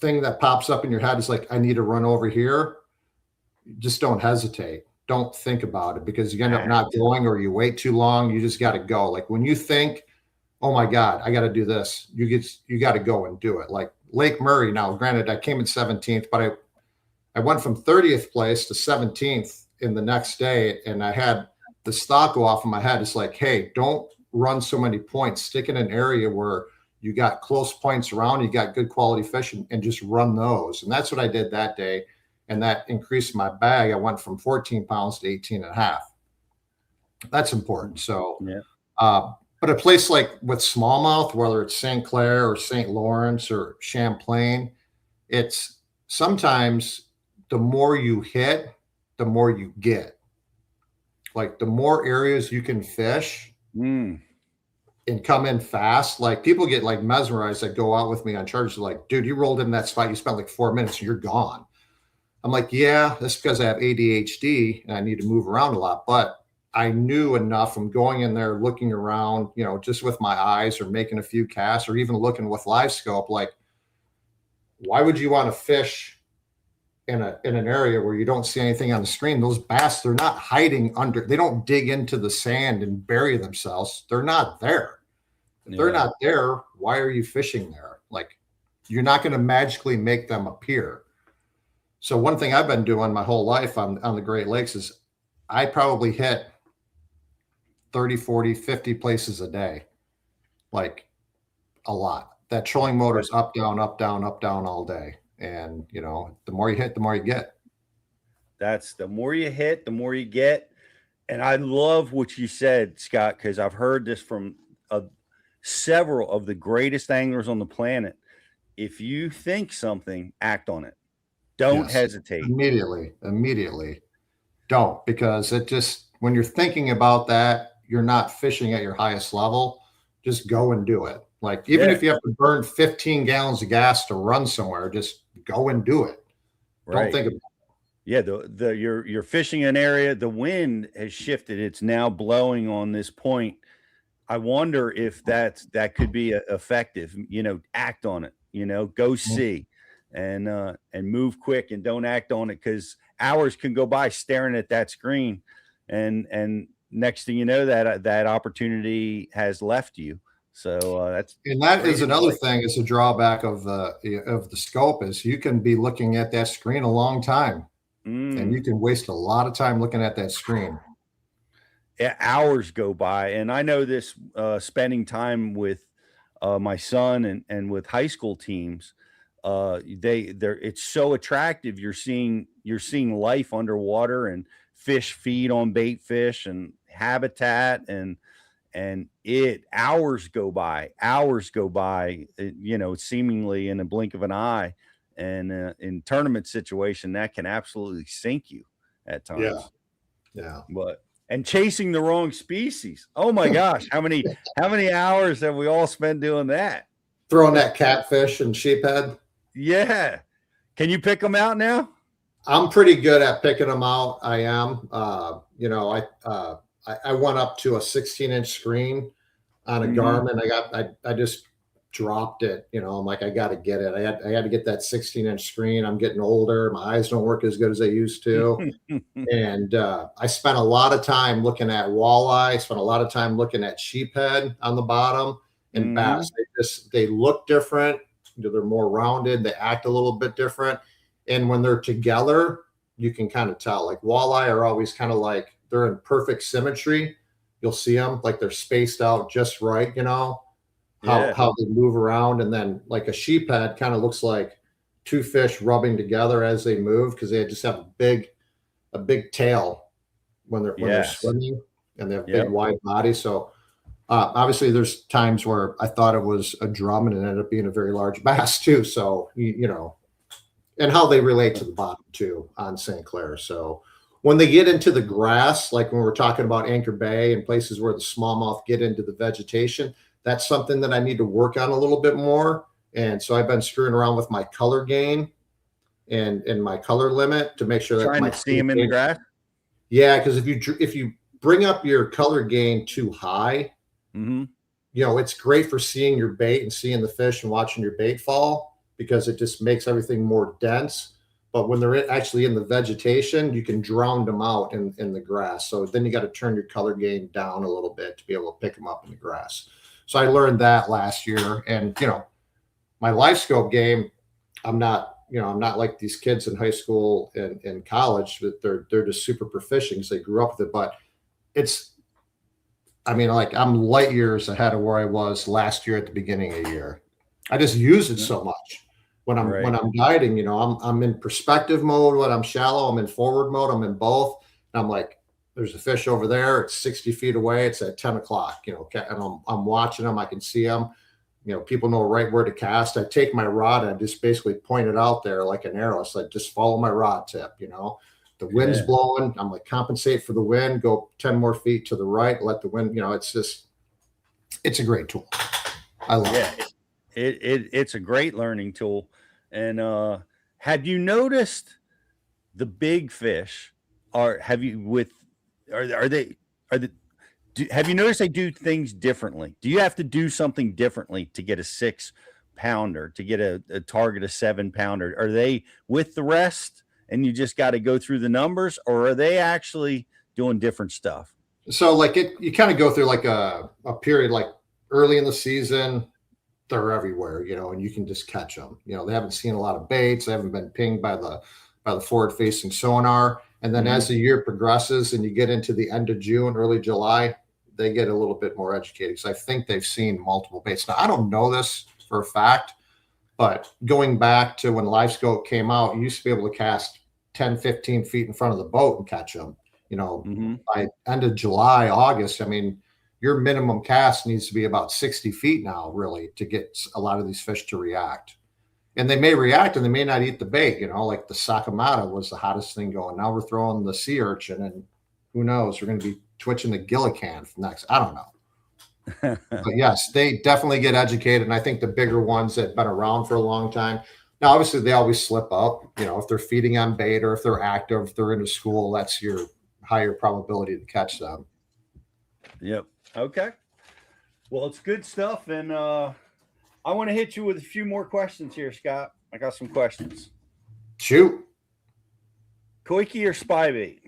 thing that pops up in your head is like, I need to run over here. Just don't hesitate. Don't think about it, because you end up not going, or you wait too long. You just got to go. Like when you think, oh my God, I got to do this, you got to go and do it. Like Lake Murray. Now, granted, I came in 17th, but I went from 30th place to 17th in the next day, and I had this thought go off in my head. It's like, hey, don't run so many points. Stick in an area where you got close points around, you got good quality fish, and just run those. And that's what I did that day. And that increased my bag. I went from 14 pounds to 18 and a half. That's important. So, Yeah. but a place like with smallmouth, whether it's St. Clair or St. Lawrence or Champlain, it's sometimes the more you hit, the more you get. Like the more areas you can fish and come in fast, like people get like mesmerized that go out with me on charges. Like, dude, you rolled in that spot, you spent like 4 minutes and you're gone. I'm like, yeah, that's because I have ADHD and I need to move around a lot. But I knew enough from going in there, looking around, you know, just with my eyes or making a few casts or even looking with live scope. Like, why would you want to fish in an area where you don't see anything on the screen? Those bass, they're not hiding under, they don't dig into the sand and bury themselves. They're not there. If they're not there, why are you fishing there? Like, you're not going to magically make them appear. So one thing I've been doing my whole life on the Great Lakes is I probably hit 30, 40, 50 places a day. Like a lot. That trolling motor's up, down, up, down, up, down all day. And, you know, the more you hit, the more you get. That's the more you hit, the more you get. And I love what you said, Scott, because I've heard this from several of the greatest anglers on the planet. If you think something, act on it. Don't hesitate. Immediately. Don't, because it just, when you're thinking about that, you're not fishing at your highest level. Just go and do it. Like, even if you have to burn 15 gallons of gas to run somewhere, just go and do it. Don't think about it. Yeah, you're fishing an area, the wind has shifted. It's now blowing on this point. I wonder if that could be effective. You know, act on it. You know, go see and move quick and don't act on it, because hours can go by staring at that screen, and next thing you know, that opportunity has left you. So that is another thing, is a drawback of the scope, is you can be looking at that screen a long time. And you can waste a lot of time looking at that screen. Hours go by, and I know this spending time with my son and with high school teams. It's so attractive. You're seeing life underwater, and fish feed on bait fish and habitat, and hours go by, you know, seemingly in a blink of an eye. And in tournament situation, that can absolutely sink you at times. Yeah. But and chasing the wrong species. Oh my gosh, how many hours have we all spent doing that? Throwing that catfish and sheephead. Yeah. Can you pick them out now? I'm pretty good at picking them out. I am. You know, I went up to a 16-inch screen on a Garmin. I just dropped it. You know, I'm like, I got to get it. I had to get that 16-inch screen. I'm getting older. My eyes don't work as good as they used to. And I spent a lot of time looking at walleye. Spent a lot of time looking at sheephead on the bottom and bass. They look different. They're more rounded. They act a little bit different. And when they're together, you can kind of tell. Like walleye are always kind of like, they're in perfect symmetry. You'll see them like they're spaced out just right, you know. How they move around. And then like a sheephead kind of looks like two fish rubbing together as they move, because they just have a big tail when they're swimming, and they have big wide bodies. So obviously there's times where I thought it was a drum and it ended up being a very large bass too. So you know, and how they relate to the bottom too on St. Clair. So when they get into the grass, like when we're talking about Anchor Bay and places where the smallmouth get into the vegetation, that's something that I need to work on a little bit more. And so I've been screwing around with my color gain and my color limit to make sure that trying to see them in the grass. Yeah, because if you bring up your color gain too high, you know, it's great for seeing your bait and seeing the fish and watching your bait fall, because it just makes everything more dense. But when they're actually in the vegetation, you can drown them out in the grass. So then you got to turn your color gain down a little bit to be able to pick them up in the grass. So I learned that last year. And, you know, my live scope game, I'm not like these kids in high school and college, that they're just super proficient because they grew up with it. But it's, I mean, like I'm light years ahead of where I was last year at the beginning of the year. I just use it so much when I'm guiding. You know, I'm in perspective mode when I'm shallow. I'm in forward mode. I'm in both. And I'm like, there's a fish over there. It's 60 feet away. It's at 10 o'clock. You know, and I'm watching them. I can see them. You know, people know right where to cast. I take my rod and I just basically point it out there like an arrow. It's like just follow my rod tip. You know, the wind's blowing. I'm like compensate for the wind. Go 10 more feet to the right. Let the wind. You know, it's a great tool. I love it. It's a great learning tool. And had you noticed the big fish? Have you have you noticed they do things differently? Do you have to do something differently to get a 6-pounder, to get a target a 7-pounder? Are they with the rest and you just got to go through the numbers, or are they actually doing different stuff? So like you kind of go through like a period, like early in the season, they're everywhere, you know, and you can just catch them. You know, they haven't seen a lot of baits. They haven't been pinged by the forward facing sonar. And then as the year progresses and you get into the end of June, early July, they get a little bit more educated. So I think they've seen multiple baits. Now, I don't know this for a fact, but going back to when Live Scope came out, you used to be able to cast 10, 15 feet in front of the boat and catch them. You know, by end of July, August, I mean, your minimum cast needs to be about 60 feet now, really, to get a lot of these fish to react. And they may react and they may not eat the bait, you know, like the Sakamata was the hottest thing going. Now we're throwing the sea urchin, and who knows, we're going to be twitching the gillican next. I don't know. But yes, they definitely get educated. And I think the bigger ones that have been around for a long time, now obviously they always slip up, you know, if they're feeding on bait or if they're active, if they're in a school, that's your higher probability to catch them. Yep. Okay. Well, it's good stuff. And I want to hit you with a few more questions here, Scott. I got some questions. Shoot. Koike or spy bait?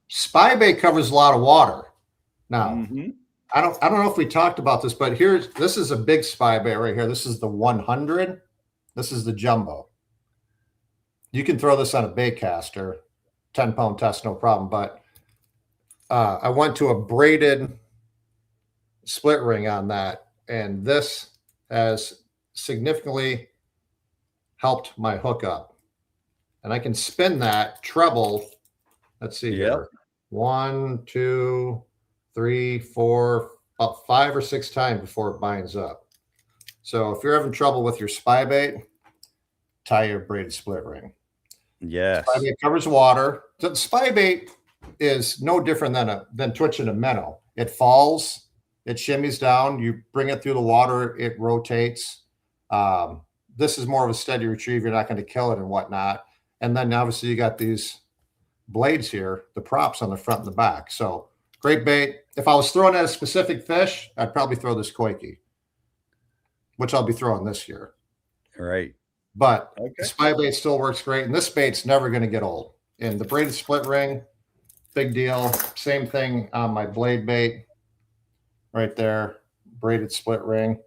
Spy bait covers a lot of water. Now, I don't know if we talked about this, but this is a big spy bait right here. This is the 100. This is the jumbo. You can throw this on a bait caster, 10-pound test, no problem. But I went to a braided split ring on that, and this has significantly helped my hookup. And I can spin that treble. Let's see here. 1, 2, 3, 4, about 5 or 6 times before it binds up. So if you're having trouble with your spy bait, tie your braided split ring. Yes. Spy bait covers water. So spy bait is no different than twitching a minnow. It falls, it shimmies down, you bring it through the water, it rotates. This is more of a steady retrieve. You're not going to kill it and whatnot. And then obviously you got these blades here, the props on the front and the back. So great bait. If I was throwing at a specific fish, I'd probably throw this koike, which I'll be throwing this year. All right. But the spy bait still works great. And this bait's never going to get old. And the braided split ring, big deal. Same thing on my blade bait right there, braided split ring.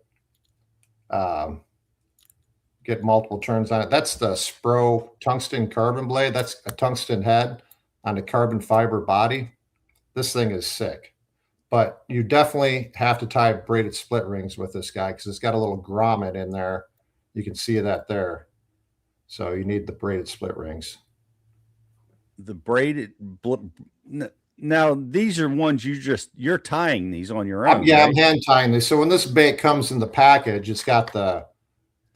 Get multiple turns on it. That's the Spro tungsten carbon blade. That's a tungsten head on a carbon fiber body. This thing is sick. But you definitely have to tie braided split rings with this guy because it's got a little grommet in there. You can see that there. So you need the braided split rings. The braided now these are ones you're tying these on your own. Yeah, right? I'm hand tying these. So when this bait comes in the package, it's got the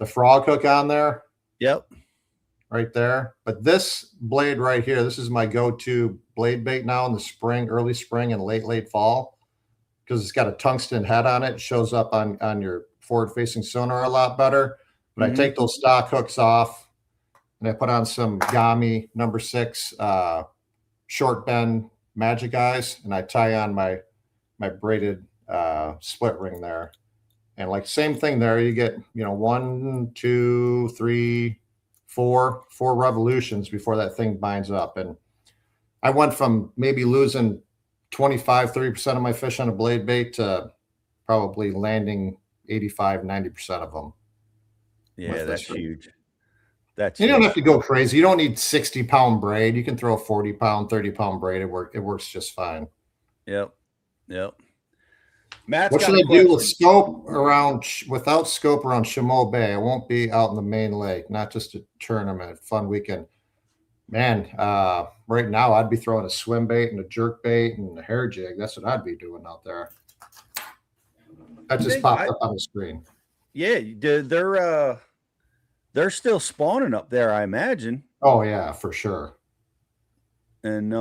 frog hook on there. Yep. Right there. But this blade right here, this is my go-to blade bait now in the spring, early spring and late fall, because it's got a tungsten head on it. It shows up on your forward-facing sonar a lot better. But I take those stock hooks off and I put on some Gami number 6 short bend magic eyes, and I tie on my braided split ring there. And like same thing there, you get, 1, 2, 3, 4 revolutions before that thing binds up. And I went from maybe losing 25-30% of my fish on a blade bait to probably landing 85-90% of them. Yeah, that's huge. You don't have to go crazy. You don't need 60-pound braid. You can throw a 40-pound, 30-pound braid. It works just fine. Yep. Matt's What got should a I do with question. scope without scope around Chameau Bay? I won't be out in the main lake, not just a tournament, fun weekend. Man, right now I'd be throwing a swim bait and a jerk bait and a hair jig. That's what I'd be doing out there. That just popped up on the screen. Yeah, they're still spawning up there, I imagine. Oh yeah, for sure. And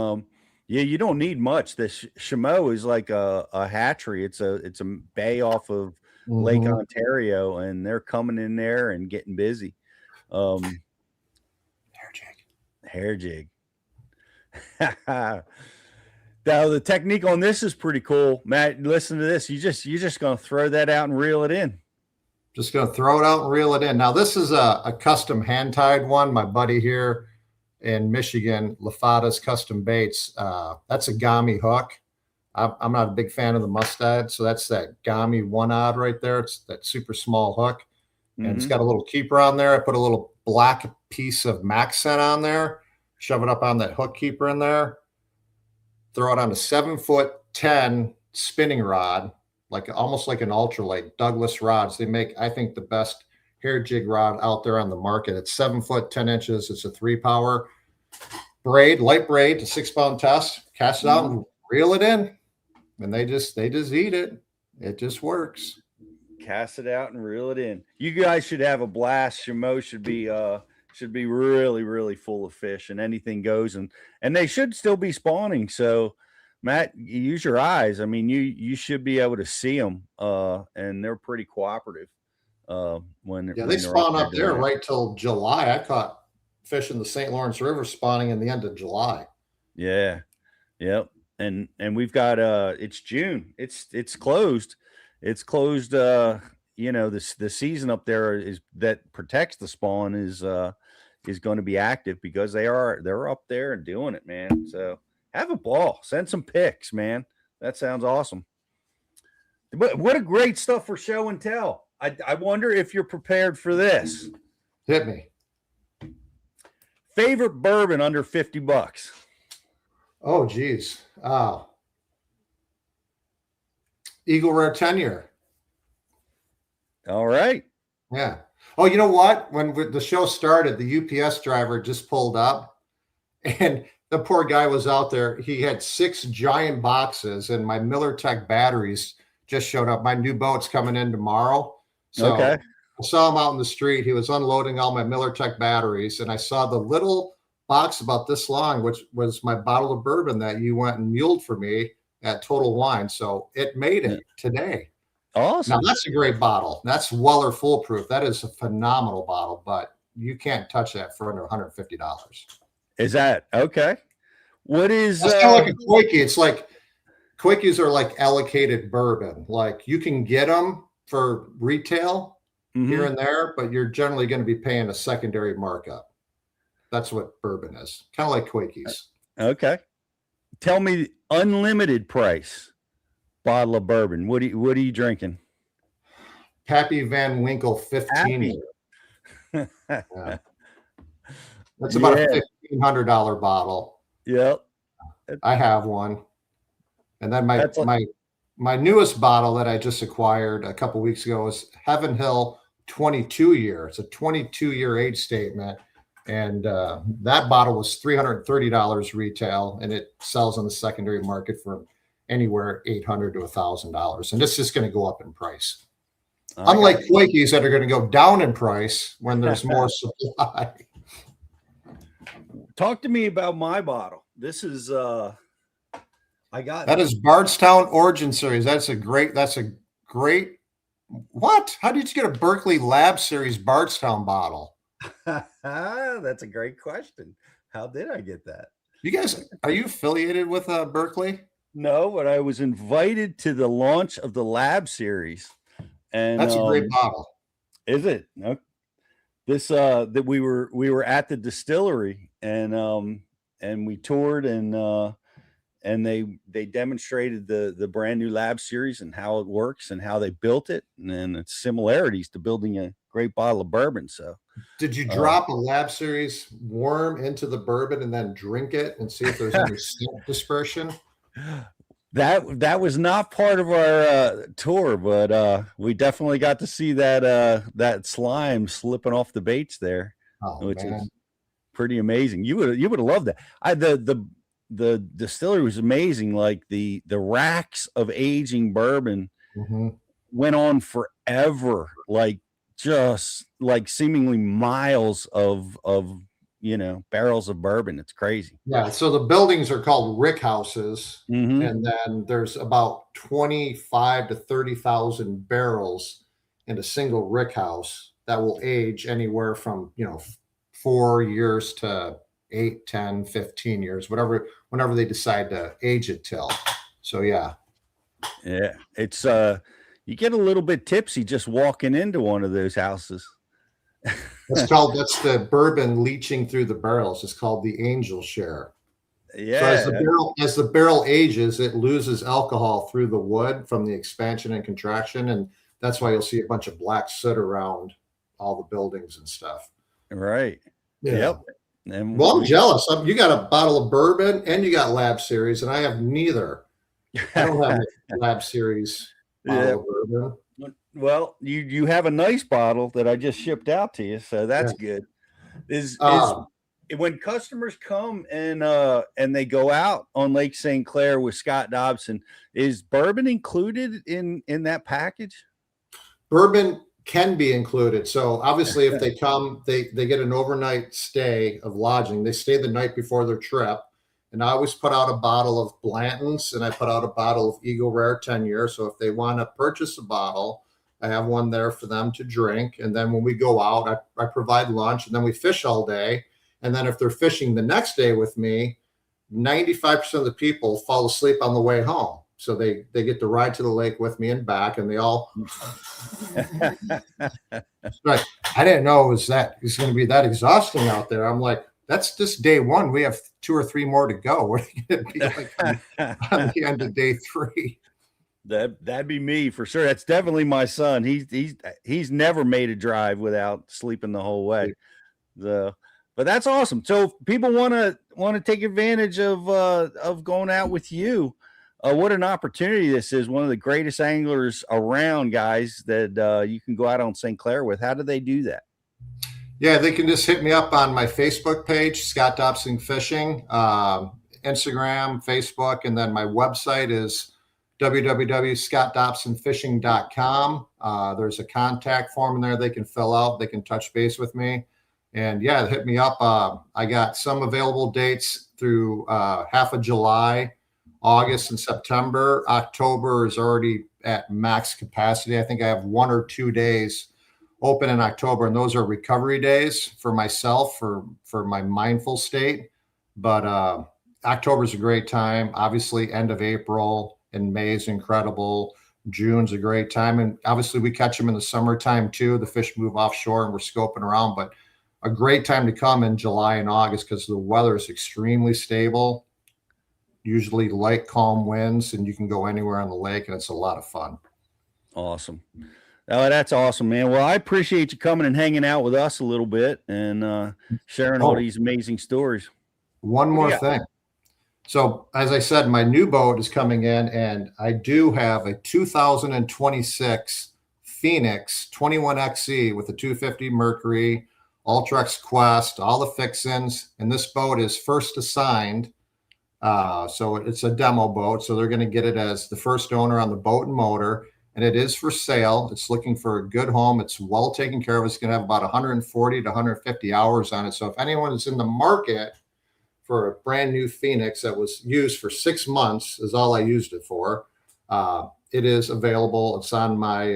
yeah, you don't need much. This Chameau is like a hatchery. It's a bay off of Lake Ontario, and they're coming in there and getting busy. Hair jig. Now the technique on this is pretty cool, Matt. Listen to this. You're just gonna throw that out and reel it in. Just gonna throw it out and reel it in. Now this is a custom hand tied one. My buddy here in Michigan, LaFada's Custom Baits. That's a Gami hook. I'm not a big fan of the mustad, so that's that Gami 1-odd right there. It's that super small hook, and it's got a little keeper on there. I put a little black piece of Maxent on there, shove it up on that hook keeper in there, throw it on a 7'10" spinning rod, almost like an ultralight Douglas rods. They make, I think, the best hair jig rod out there on the market. It's 7 foot 10 inches. It's a 3-power braid, light braid, to 6-pound test. Cast it out and reel it in, and they just eat it. It just works. Cast it out and reel it in. You guys should have a blast. Chameau should be really, really full of fish, and anything goes, and they should still be spawning. So Matt, use your eyes. I mean, you should be able to see them, and they're pretty cooperative. When they spawn up there right till July. I caught fish in the St. Lawrence River spawning in the end of July. Yeah, yep. And we've got it's June. It's closed. It's closed. You know, the season up there is that protects the spawn is going to be active because they're up there and doing it, man. So have a ball. Send some pics, man. That sounds awesome. What a great stuff for show and tell. I wonder if you're prepared for this. Hit me. Favorite bourbon under $50. Oh, geez. Eagle Rare 10-year. All right. Yeah. Oh, you know what? When the show started, the UPS driver just pulled up, and the poor guy was out there. He had 6 giant boxes, and my Miller Tech batteries just showed up. My new boat's coming in tomorrow. So okay. I saw him out in the street. He was unloading all my Miller Tech batteries, and I saw the little box about this long, which was my bottle of bourbon that you went and muled for me at Total Wine. So it made it today. Awesome. Now that's a great bottle. That's Weller foolproof. That is a phenomenal bottle, but you can't touch that for under $150. Is that okay? What is that's kind of like a quickie? It's like quickies are like allocated bourbon. Like you can get them for retail here and there, but you're generally going to be paying a secondary markup. That's what bourbon is. Kind of like quickies. Okay. Tell me unlimited price bottle of bourbon. What are you drinking? Pappy Van Winkle 15. Yeah. That's about a $1,500 bottle. Yep. I have one. And then my newest bottle that I just acquired a couple weeks ago is Heaven Hill 22-year. It's a 22-year age statement. And that bottle was $330 retail, and it sells on the secondary market for anywhere $800 to $1,000. And it's just going to go up in price. Unlike quickies that are going to go down in price when there's more supply. Talk to me about my bottle. This is that is Bardstown Origin Series. That's a great what? How did you get a Berkeley Lab Series Bardstown bottle? That's a great question. How did I get that? You guys, are you affiliated with Berkeley? No, but I was invited to the launch of the Lab Series. And that's a great bottle. Is it? No. This that we were at the distillery and we toured and they demonstrated the brand new Lab Series and how it works and how they built it and its similarities to building great bottle of bourbon. So Did you drop a Lab Series worm into the bourbon and then drink it and see if there's any scent dispersion? that was not part of our tour, but we definitely got to see that slime slipping off the baits there, Oh which man. is pretty amazing. You would have loved that. The distillery was amazing. Like the racks of aging bourbon went on forever, like just like seemingly miles of barrels of bourbon. It's crazy. Yeah, so the buildings are called rick houses, Mm-hmm. and then there's about 25 to 30,000 barrels in a single rick house that will age anywhere from 4 years to 8, 10, 15 years, whenever they decide to age it till. So yeah. Yeah, it's you get a little bit tipsy just walking into one of those houses. That's the bourbon leaching through the barrels. It's called the angel share. Yeah. So as the barrel ages, it loses alcohol through the wood from the expansion and contraction, and that's why you'll see a bunch of black soot around all the buildings and stuff. Right. Yeah. Yep. And well, I'm jealous. You got a bottle of bourbon and you got Lab Series, and I have neither. I don't have a Lab Series bottle of bourbon. Well, you have a nice bottle that I just shipped out to you, so that's good. Is when customers come and they go out on Lake St. Clair with Scott Dobson, is bourbon included in that package? Bourbon can be included. So obviously, if they come, they get an overnight stay of lodging. They stay the night before their trip. And I always put out a bottle of Blanton's, and I put out a bottle of Eagle Rare 10 year. So if they want to purchase a bottle, I have one there for them to drink. And then when we go out, I provide lunch, and then we fish all day. And then if they're fishing the next day with me, 95% of the people fall asleep on the way home. So they get to ride to the lake with me and back, and they all. Right. I didn't know it was going to be that exhausting out there. I'm like, that's just day one. We have 2 or 3 more to go. What are you going to be like on the end of day 3? That'd be me for sure. That's definitely my son. He's never made a drive without sleeping the whole way. But that's awesome. So if people want to take advantage of going out with you, what an opportunity this is. One of the greatest anglers around, guys, that you can go out on St. Clair with. How do they do that? Yeah, they can just hit me up on my Facebook page, Scott Dobson Fishing, Instagram, Facebook, and then my website is www.scottdobsonfishing.com. There's a contact form in there they can fill out. They can touch base with me. And yeah, hit me up. I got some available dates through half of July, August, and September. October is already at max capacity. I think I have 1 or 2 days open in October, and those are recovery days for myself for my mindful state. But October is a great time. Obviously, end of April and May is incredible. June's a great time, and obviously we catch them in the summertime too. The fish move offshore, and we're scoping around. But a great time to come in July and August because the weather is extremely stable. Usually light, calm winds, and you can go anywhere on the lake, and it's a lot of fun. Awesome. Oh, that's awesome, man. Well, I appreciate you coming and hanging out with us a little bit and sharing all these amazing stories. One more thing. So, as I said, my new boat is coming in, and I do have a 2026 Phoenix 21XE with a 250 Mercury, Ultrex Quest, all the fixins. And this boat is first assigned. So it's a demo boat. So they're going to get it as the first owner on the boat and motor. And it is for sale. It's looking for a good home. It's well taken care of. It's going to have about 140 to 150 hours on it. So if anyone is in the market for a brand new Phoenix that was used for 6 months, is all I used it for, it is available. It's on my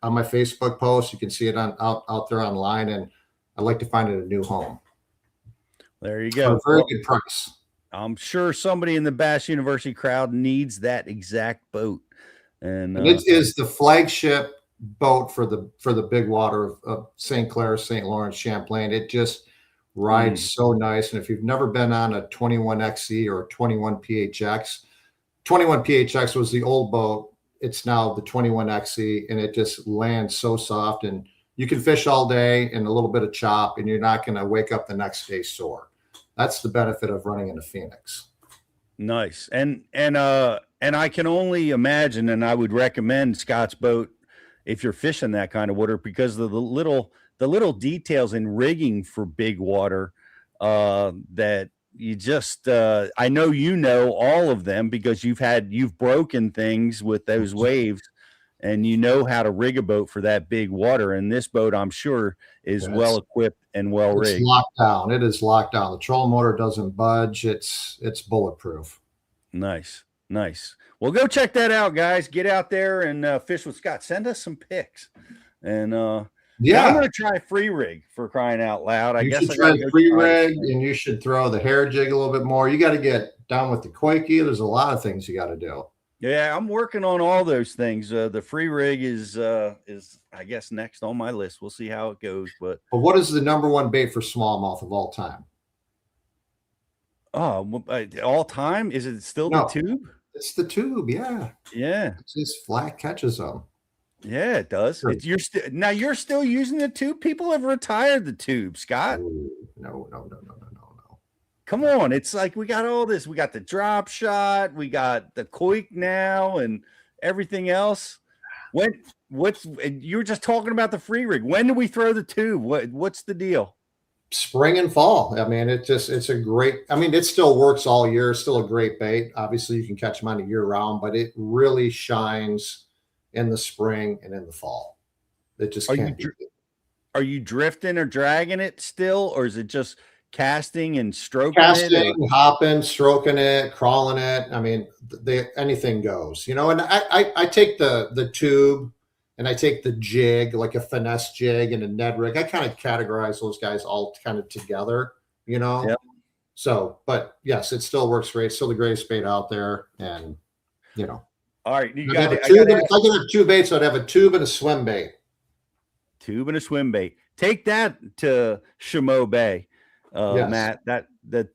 Facebook post. You can see it out there online, and I'd like to find it a new home. There you go. For a very good price. I'm sure somebody in the Bass University crowd needs that exact boat. And it is the flagship boat for the big water of St. Clair, St. Lawrence, Champlain. It just rides so nice. And if you've never been on a 21XE or a 21 PHX, 21 was the old boat. It's now the 21XE, and it just lands so soft. And you can fish all day and a little bit of chop, and you're not going to wake up the next day sore. That's the benefit of running into Phoenix. Nice. And I can only imagine, and I would recommend Scott's boat if you're fishing that kind of water, because of the little details in rigging for big water that you just I know you know all of them because you've broken things with those waves, and you know how to rig a boat for that big water. And this boat, I'm sure, is well equipped and well It's rigged. locked down. It is locked down. The trolling motor doesn't budge. It's bulletproof. Nice. Nice. Well, go check that out, guys. Get out there and fish with Scott. Send us some pics. And yeah, I'm going to try free rig, for crying out loud. I guess you should try free rig, and you should throw the hair jig a little bit more. You got to get down with the quakey. There's a lot of things you got to do. Yeah, I'm working on all those things. The free rig is I guess next on my list. We'll see how it goes. But what is the number one bait for smallmouth of all time? Oh, all time? Is it still the tube? It's the tube, yeah. Yeah. It just flat catches them. Yeah, it does. Now you're still using the tube? People have retired the tube, Scott. No. Come on. It's like we got all this. We got the drop shot, we got the Koik now, and everything else. You were just talking about the free rig. When do we throw the tube? What's the deal? Spring and fall. I mean, it still works all year. It's still a great bait. Obviously, you can catch them on a year round, but it really shines in the spring and in the fall. It just Are you drifting or dragging it still, or is it just casting and stroking it? Hopping, stroking it, crawling it. I mean, anything goes, and I take the tube, and I take the jig, like a finesse jig and a Ned rig. I kind of categorize those guys all kind of together, Yep. So, but yes, it still works great. It's still the greatest bait out there. And, All right. If I could have two baits, I'd have a tube and a swim bait. Tube and a swim bait. Take that to Chameau Bay, yes. Matt.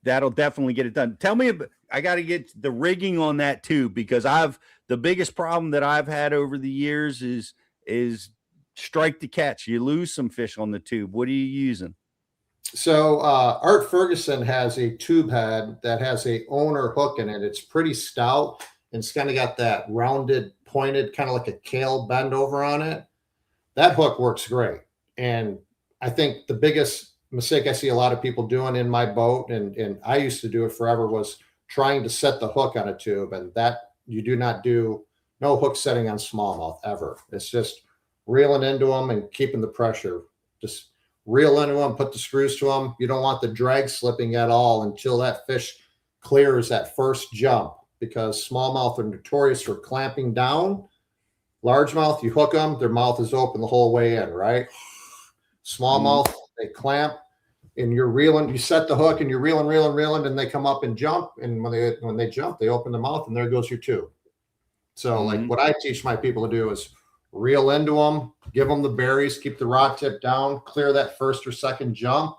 That'll definitely get it done. Tell me, I got to get the rigging on that tube, because the biggest problem that I've had over the years is strike to catch. You lose some fish on the tube. What are you using? So Art Ferguson has a tube head that has a owner hook in it. It's pretty stout, and it's kind of got that rounded, pointed, kind of like a kale bend over on it. That hook works great. And I think the biggest mistake I see a lot of people doing in my boat, and I used to do it forever, was trying to set the hook on a tube, and that you do not do. No hook setting on smallmouth ever. It's just reeling into them and keeping the pressure. Just reel into them, put the screws to them. You don't want the drag slipping at all until that fish clears that first jump, because smallmouth are notorious for clamping down. Largemouth, you hook them, their mouth is open the whole way in, right? Smallmouth, they clamp, and you're reeling. You set the hook, and you're reeling, and they come up and jump. And when they jump, they open the mouth, and there goes your tube. So, like, what I teach my people to do is reel into them, give them the berries, keep the rod tip down, clear that first or second jump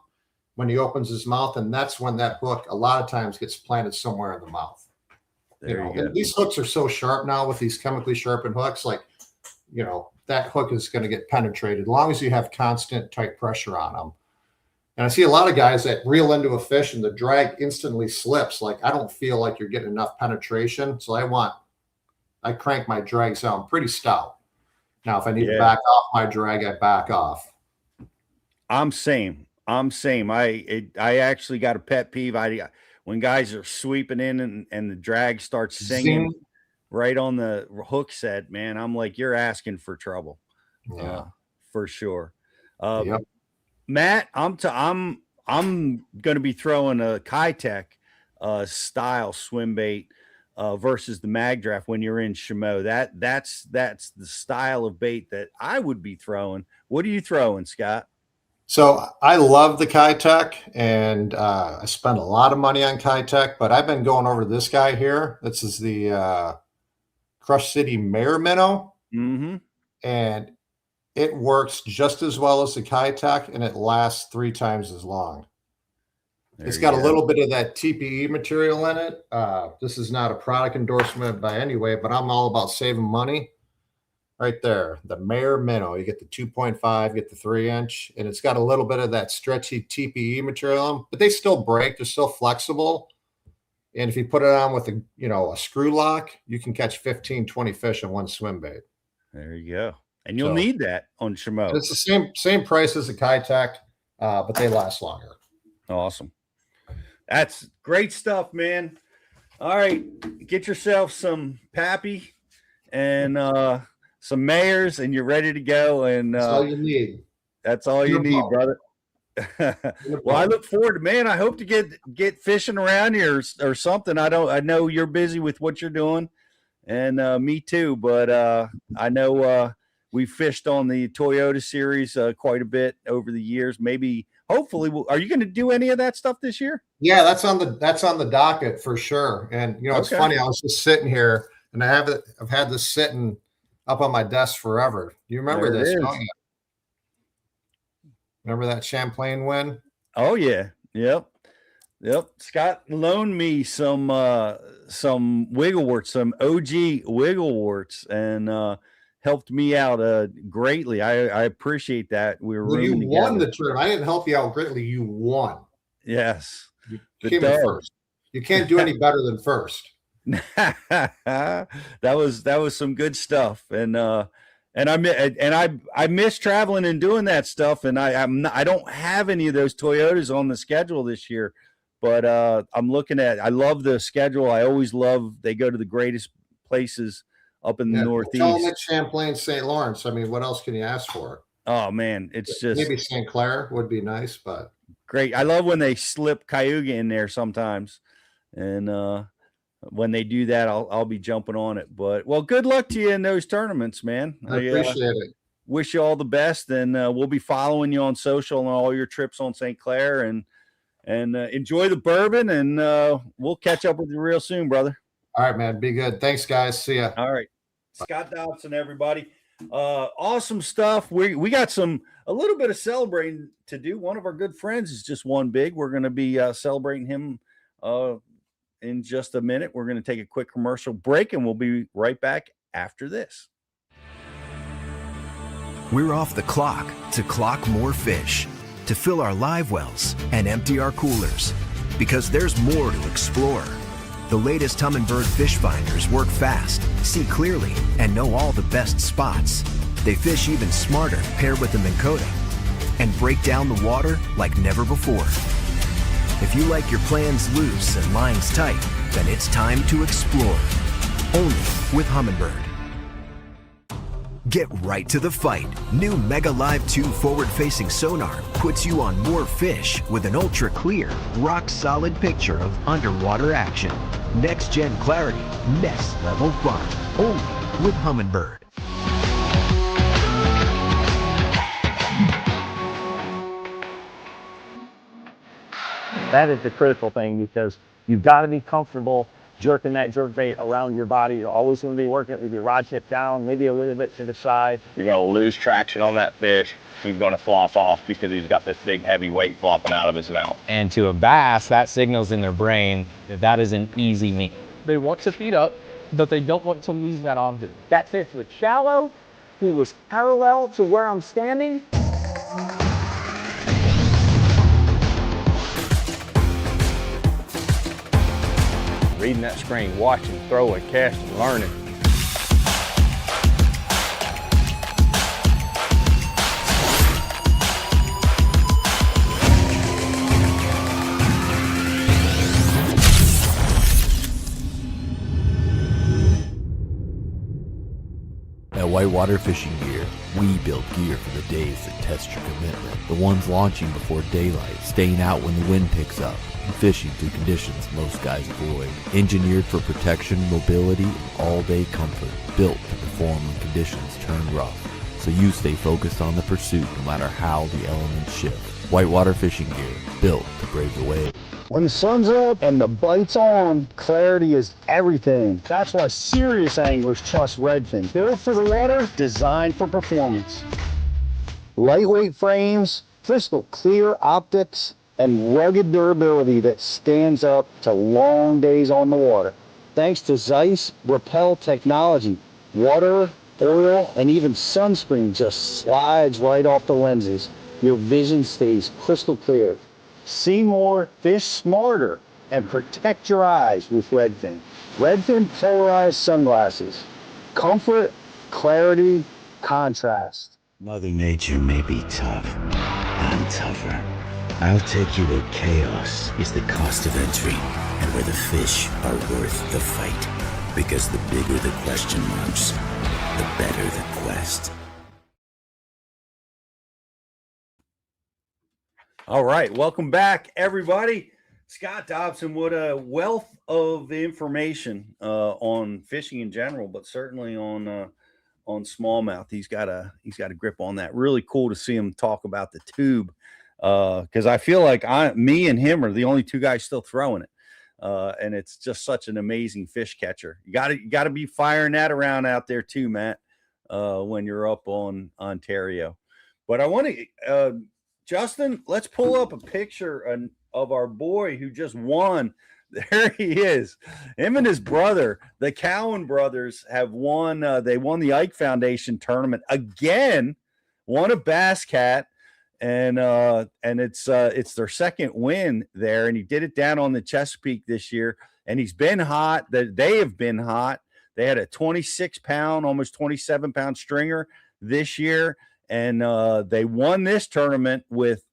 when he opens his mouth, and that's when that hook a lot of times gets planted somewhere in the mouth. And these hooks are so sharp now with these chemically sharpened hooks, like, that hook is going to get penetrated as long as you have constant tight pressure on them. And I see a lot of guys that reel into a fish and the drag instantly slips. Like, I don't feel like you're getting enough penetration. So I crank my drags down pretty stout. Now, if I need to back off my drag, I back off. I'm same. I actually got a pet peeve. When guys are sweeping in and the drag starts singing right on the hook set, man, I'm like, you're asking for trouble. Yeah, for sure. Matt, I'm going to be throwing a Kitech style swim bait versus the mag draft when you're in Chameau. That's the style of bait that I would be throwing. What are you throwing, Scott? So I love the Kitech, and I spent a lot of money on Kitech, but I've been going over this guy here. This is the Crush City Mare Minnow, and it works just as well as the Kitech, and it lasts 3 times as long. It's got a little bit of that TPE material in it. This is not a product endorsement by any way, but I'm all about saving money. right there, the Mayor Minnow. You get the 2.5, get the 3-inch, and it's got a little bit of that stretchy TPE material on 'em, but they still break. They're still flexible. And if you put it on with a screw lock, you can catch 15, 20 fish in one swim bait. There you go. And you'll So need that on Shimo. it's the same price as a Kitech, but they last longer. Awesome. That's great stuff, man. All right, get yourself some Pappy and some Mayors, and you're ready to go. And That's all you need. that's all you need, brother. Well, I look forward to, man. I hope to get fishing around here or something. I know you're busy with what you're doing, and me too. But I know we fished on the Toyota series quite a bit over the years. Maybe, hopefully, are you going to do any of that stuff this year? Yeah, that's on the docket for sure. And it's Okay. funny. I was just sitting here, and I've had this sitting up on my desk forever. You remember There it this, is. don't you? Remember that Champlain win? Oh yeah, yep. Scott loaned me some Wiggleworts, some OG Wiggleworts, and helped me out greatly. I appreciate that. We were Well, you rooming won together. the tournament. I didn't help you out greatly. You won. Yes, You the came in dub. first. You can't do any better than first. that was some good stuff, and I miss traveling and doing that stuff, and I don't have any of those Toyotas on the schedule this year, but I'm looking at. I love the schedule. I always love they go to the greatest places up in the Yeah, tell them Northeast. it's Champlain, St. Lawrence. I mean, what else can you ask for? Oh man, it's just Maybe St. Clair would be nice, but great. I love when they slip Cayuga in there sometimes, and when they do that, I'll be jumping on it. But well, good luck to you in those tournaments, man. I appreciate it. Wish you all the best, and we'll be following you on social and all your trips on St. Clair, and enjoy the bourbon, and we'll catch up with you real soon, brother. All right, man. Be good. Thanks, guys. See ya. All right, Scott Dobson, everybody. Awesome stuff. We got a little bit of celebrating to do. One of our good friends is just won big. We're going to be celebrating him in just a minute. We're going to take a quick commercial break, and we'll be right back after this. We're off the clock to clock more fish, to fill our live wells and empty our coolers, because there's more to explore. The latest Humminbird fish finders work fast, see clearly, and know all the best spots. They fish even smarter paired with the Minn Kota, and break down the water like never before. If you like your plans loose and lines tight, then it's time to explore. Only with Humminbird. Get right to the fight. New Mega Live 2 forward-facing sonar puts you on more fish with an ultra-clear, rock-solid picture of underwater action. Next-gen clarity, next-level fun. Only with Humminbird. That is the critical thing, because you've got to be comfortable jerking that jerkbait around your body. You're always going to be working with your rod tip down, maybe a little bit to the side. You're going to lose traction on that fish. He's going to flop off because he's got this big heavy weight flopping out of his mouth. And to a bass, that signals in their brain that that is an easy meat. They want to feed up, but they don't want to lose that object. That fish was shallow. He was parallel to where I'm standing. Reading that screen, watching, throwing, casting, learning. At Whitewater Fishing Gear, we build gear for the days that test your commitment. The ones launching before daylight, staying out when the wind picks up, and fishing through conditions most guys avoid. Engineered for protection, mobility, and all-day comfort. Built to perform when conditions turn rough, so you stay focused on the pursuit no matter how the elements shift. Whitewater Fishing Gear, built to brave the waves. When the sun's up and the bite's on, clarity is everything. That's why serious anglers trust Redfin. Built for the water, designed for performance. Lightweight frames, crystal clear optics, and rugged durability that stands up to long days on the water. Thanks to Zeiss Repel technology, water Oil and even sunscreen just slides right off the lenses. Your vision stays crystal clear. See more, fish smarter, and protect your eyes with Redfin. Redfin polarized sunglasses. Comfort, clarity, contrast. Mother Nature may be tough. I'm tougher. I'll take you where chaos is the cost of entry and where the fish are worth the fight. Because the bigger the question marks, the better the quest. All right, welcome back, everybody. Scott Dobson, what a wealth of information on fishing in general, but certainly on smallmouth. He's got a grip on that. Really cool to see him talk about the tube, because I feel like me and him are the only two guys still throwing it, and it's just such an amazing fish catcher. You got to be firing that around out there too, Matt, when you're up on Ontario. But I want to. Justin, let's pull up a picture of our boy who just won. There he is. Him and his brother, the Cowan brothers, have won. They won the Ike Foundation tournament again. Won a bass cat, and it's their second win there. And he did it down on the Chesapeake this year. And he's been hot. They have been hot. They had a 26-pound, almost 27-pound stringer this year. And they won this tournament with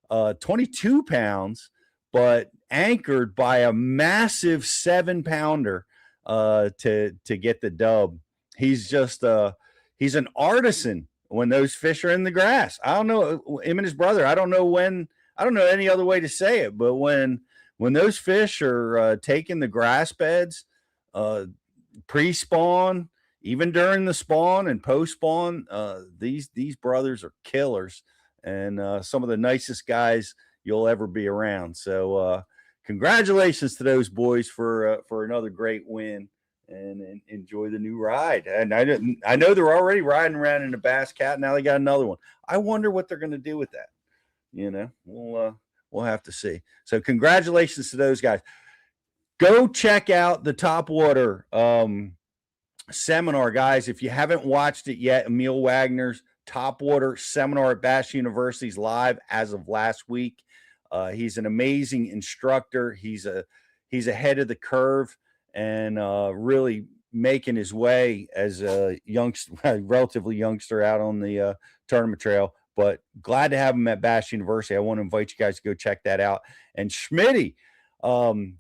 22 pounds, but anchored by a massive 7-pounder to get the dub. He's just he's an artisan when those fish are in the grass. I don't know him and his brother. I don't know any other way to say it, but when those fish are taking the grass beds, pre-spawn, even during the spawn and post-spawn, these brothers are killers and some of the nicest guys you'll ever be around. So congratulations to those boys for another great win, and enjoy the new ride. And I know they're already riding around in a bass cat. Now they got another one. I wonder what they're going to do with that. We'll have to see. So congratulations to those guys. Go check out the Top Water seminar, guys. If you haven't watched it yet, Emil Wagner's Top Water seminar at Bass University's live as of last week. He's an amazing instructor. He's ahead of the curve and really making his way as a relatively youngster out on the tournament trail. But glad to have him at Bass University. I want to invite you guys to go check that out. And Schmitty,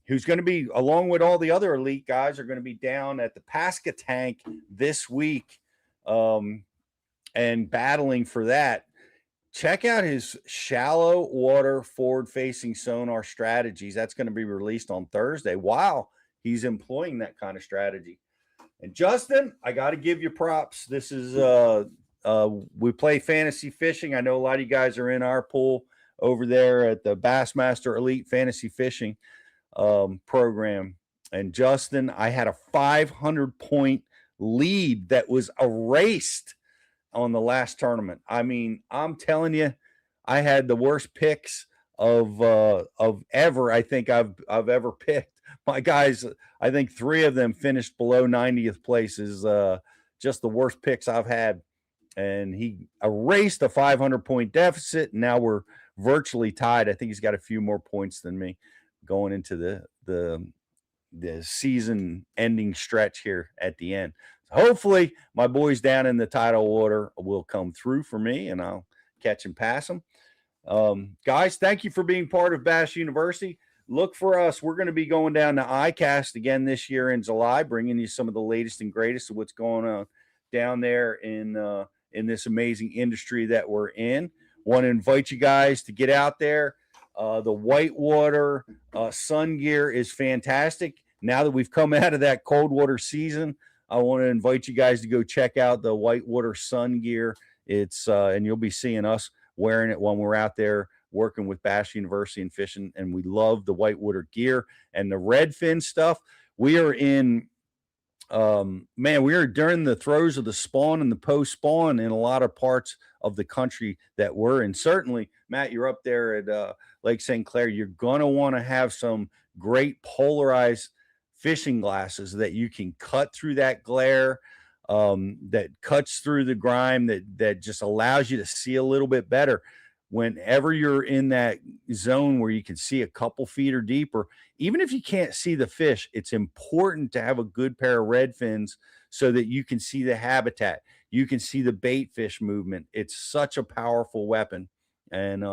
who's going to be, along with all the other elite guys, are going to be down at the Pasca Tank this week and battling for that. Check out his shallow water forward-facing sonar strategies. That's going to be released on Thursday while he's employing that kind of strategy. And Justin, I got to give you props. This is we play fantasy fishing. I know a lot of you guys are in our pool over there at the Bassmaster Elite Fantasy Fishing program. And Justin, I had a 500-point lead that was erased on the last tournament. I mean, I'm telling you, I had the worst picks of ever. I think I've ever picked. My guys, I think 3 of them finished below 90th place. Is just the worst picks I've had. And he erased a 500-point deficit. And now we're virtually tied. I think he's got a few more points than me going into the season ending stretch here at the end. Hopefully my boys down in the tidal water will come through for me and I'll catch and pass them. Guys, thank you for being part of Bass University. Look for us. We're going to be going down to ICAST again this year in July, bringing you some of the latest and greatest of what's going on down there in this amazing industry that we're in. Want to invite you guys to get out there. The whitewater sun gear is fantastic. Now that we've come out of that cold water season, I want to invite you guys to go check out the whitewater sun gear. It's and you'll be seeing us wearing it when we're out there working with Bass University and fishing. And we love the whitewater gear and the redfin stuff. We are in, we are during the throes of the spawn and the post spawn in a lot of parts of the country that we're in. Certainly, Matt, you're up there at Lake St. Clair. You're going to want to have some great polarized fishing glasses that you can cut through that glare. that cuts through the grime, that just allows you to see a little bit better. Whenever you're in that zone where you can see a couple feet or deeper, even if you can't see the fish, it's important to have a good pair of red fins so that you can see the habitat. You can see the bait fish movement. It's such a powerful weapon. And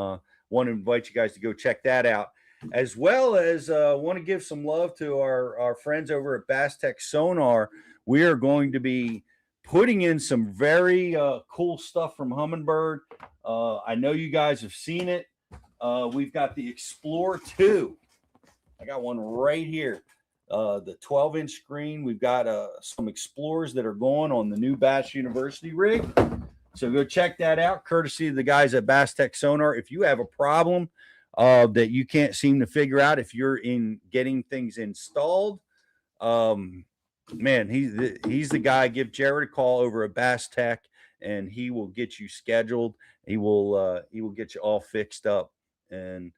want to invite you guys to go check that out, as well as want to give some love to our friends over at Bass Tech Sonar. We are going to be putting in some very cool stuff from Humminbird. I know you guys have seen it. We've got the Explore 2. I got one right here. The 12-inch screen. We've got some Explorers that are going on the new Bass University rig. So go check that out, courtesy of the guys at Bass Tech Sonar. If you have a problem that you can't seem to figure out, if you're in getting things installed, man, he's the guy. Give Jared a call over at Bass Tech, and he will get you scheduled. He will get you all fixed up. And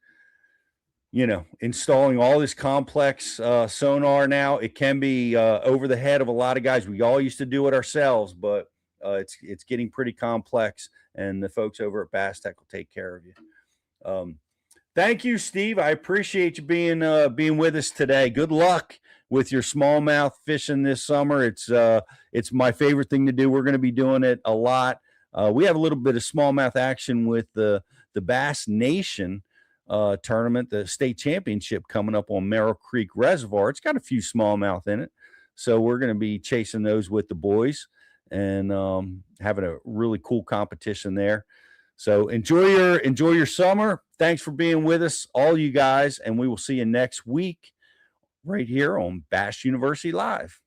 installing all this complex sonar now, it can be over the head of a lot of guys. We all used to do it ourselves, but it's getting pretty complex, and the folks over at Bass Tech will take care of you. Thank you, Steve. I appreciate you being with us today. Good luck with your smallmouth fishing this summer. It's my favorite thing to do. We're going to be doing it a lot. We have a little bit of smallmouth action with the Bass Nation tournament, the state championship coming up on Merrill Creek Reservoir. It's got a few smallmouth in it, so we're going to be chasing those with the boys and having a really cool competition there. So enjoy your summer. Thanks for being with us, all you guys, and we will see you next week right here on Bass University Live.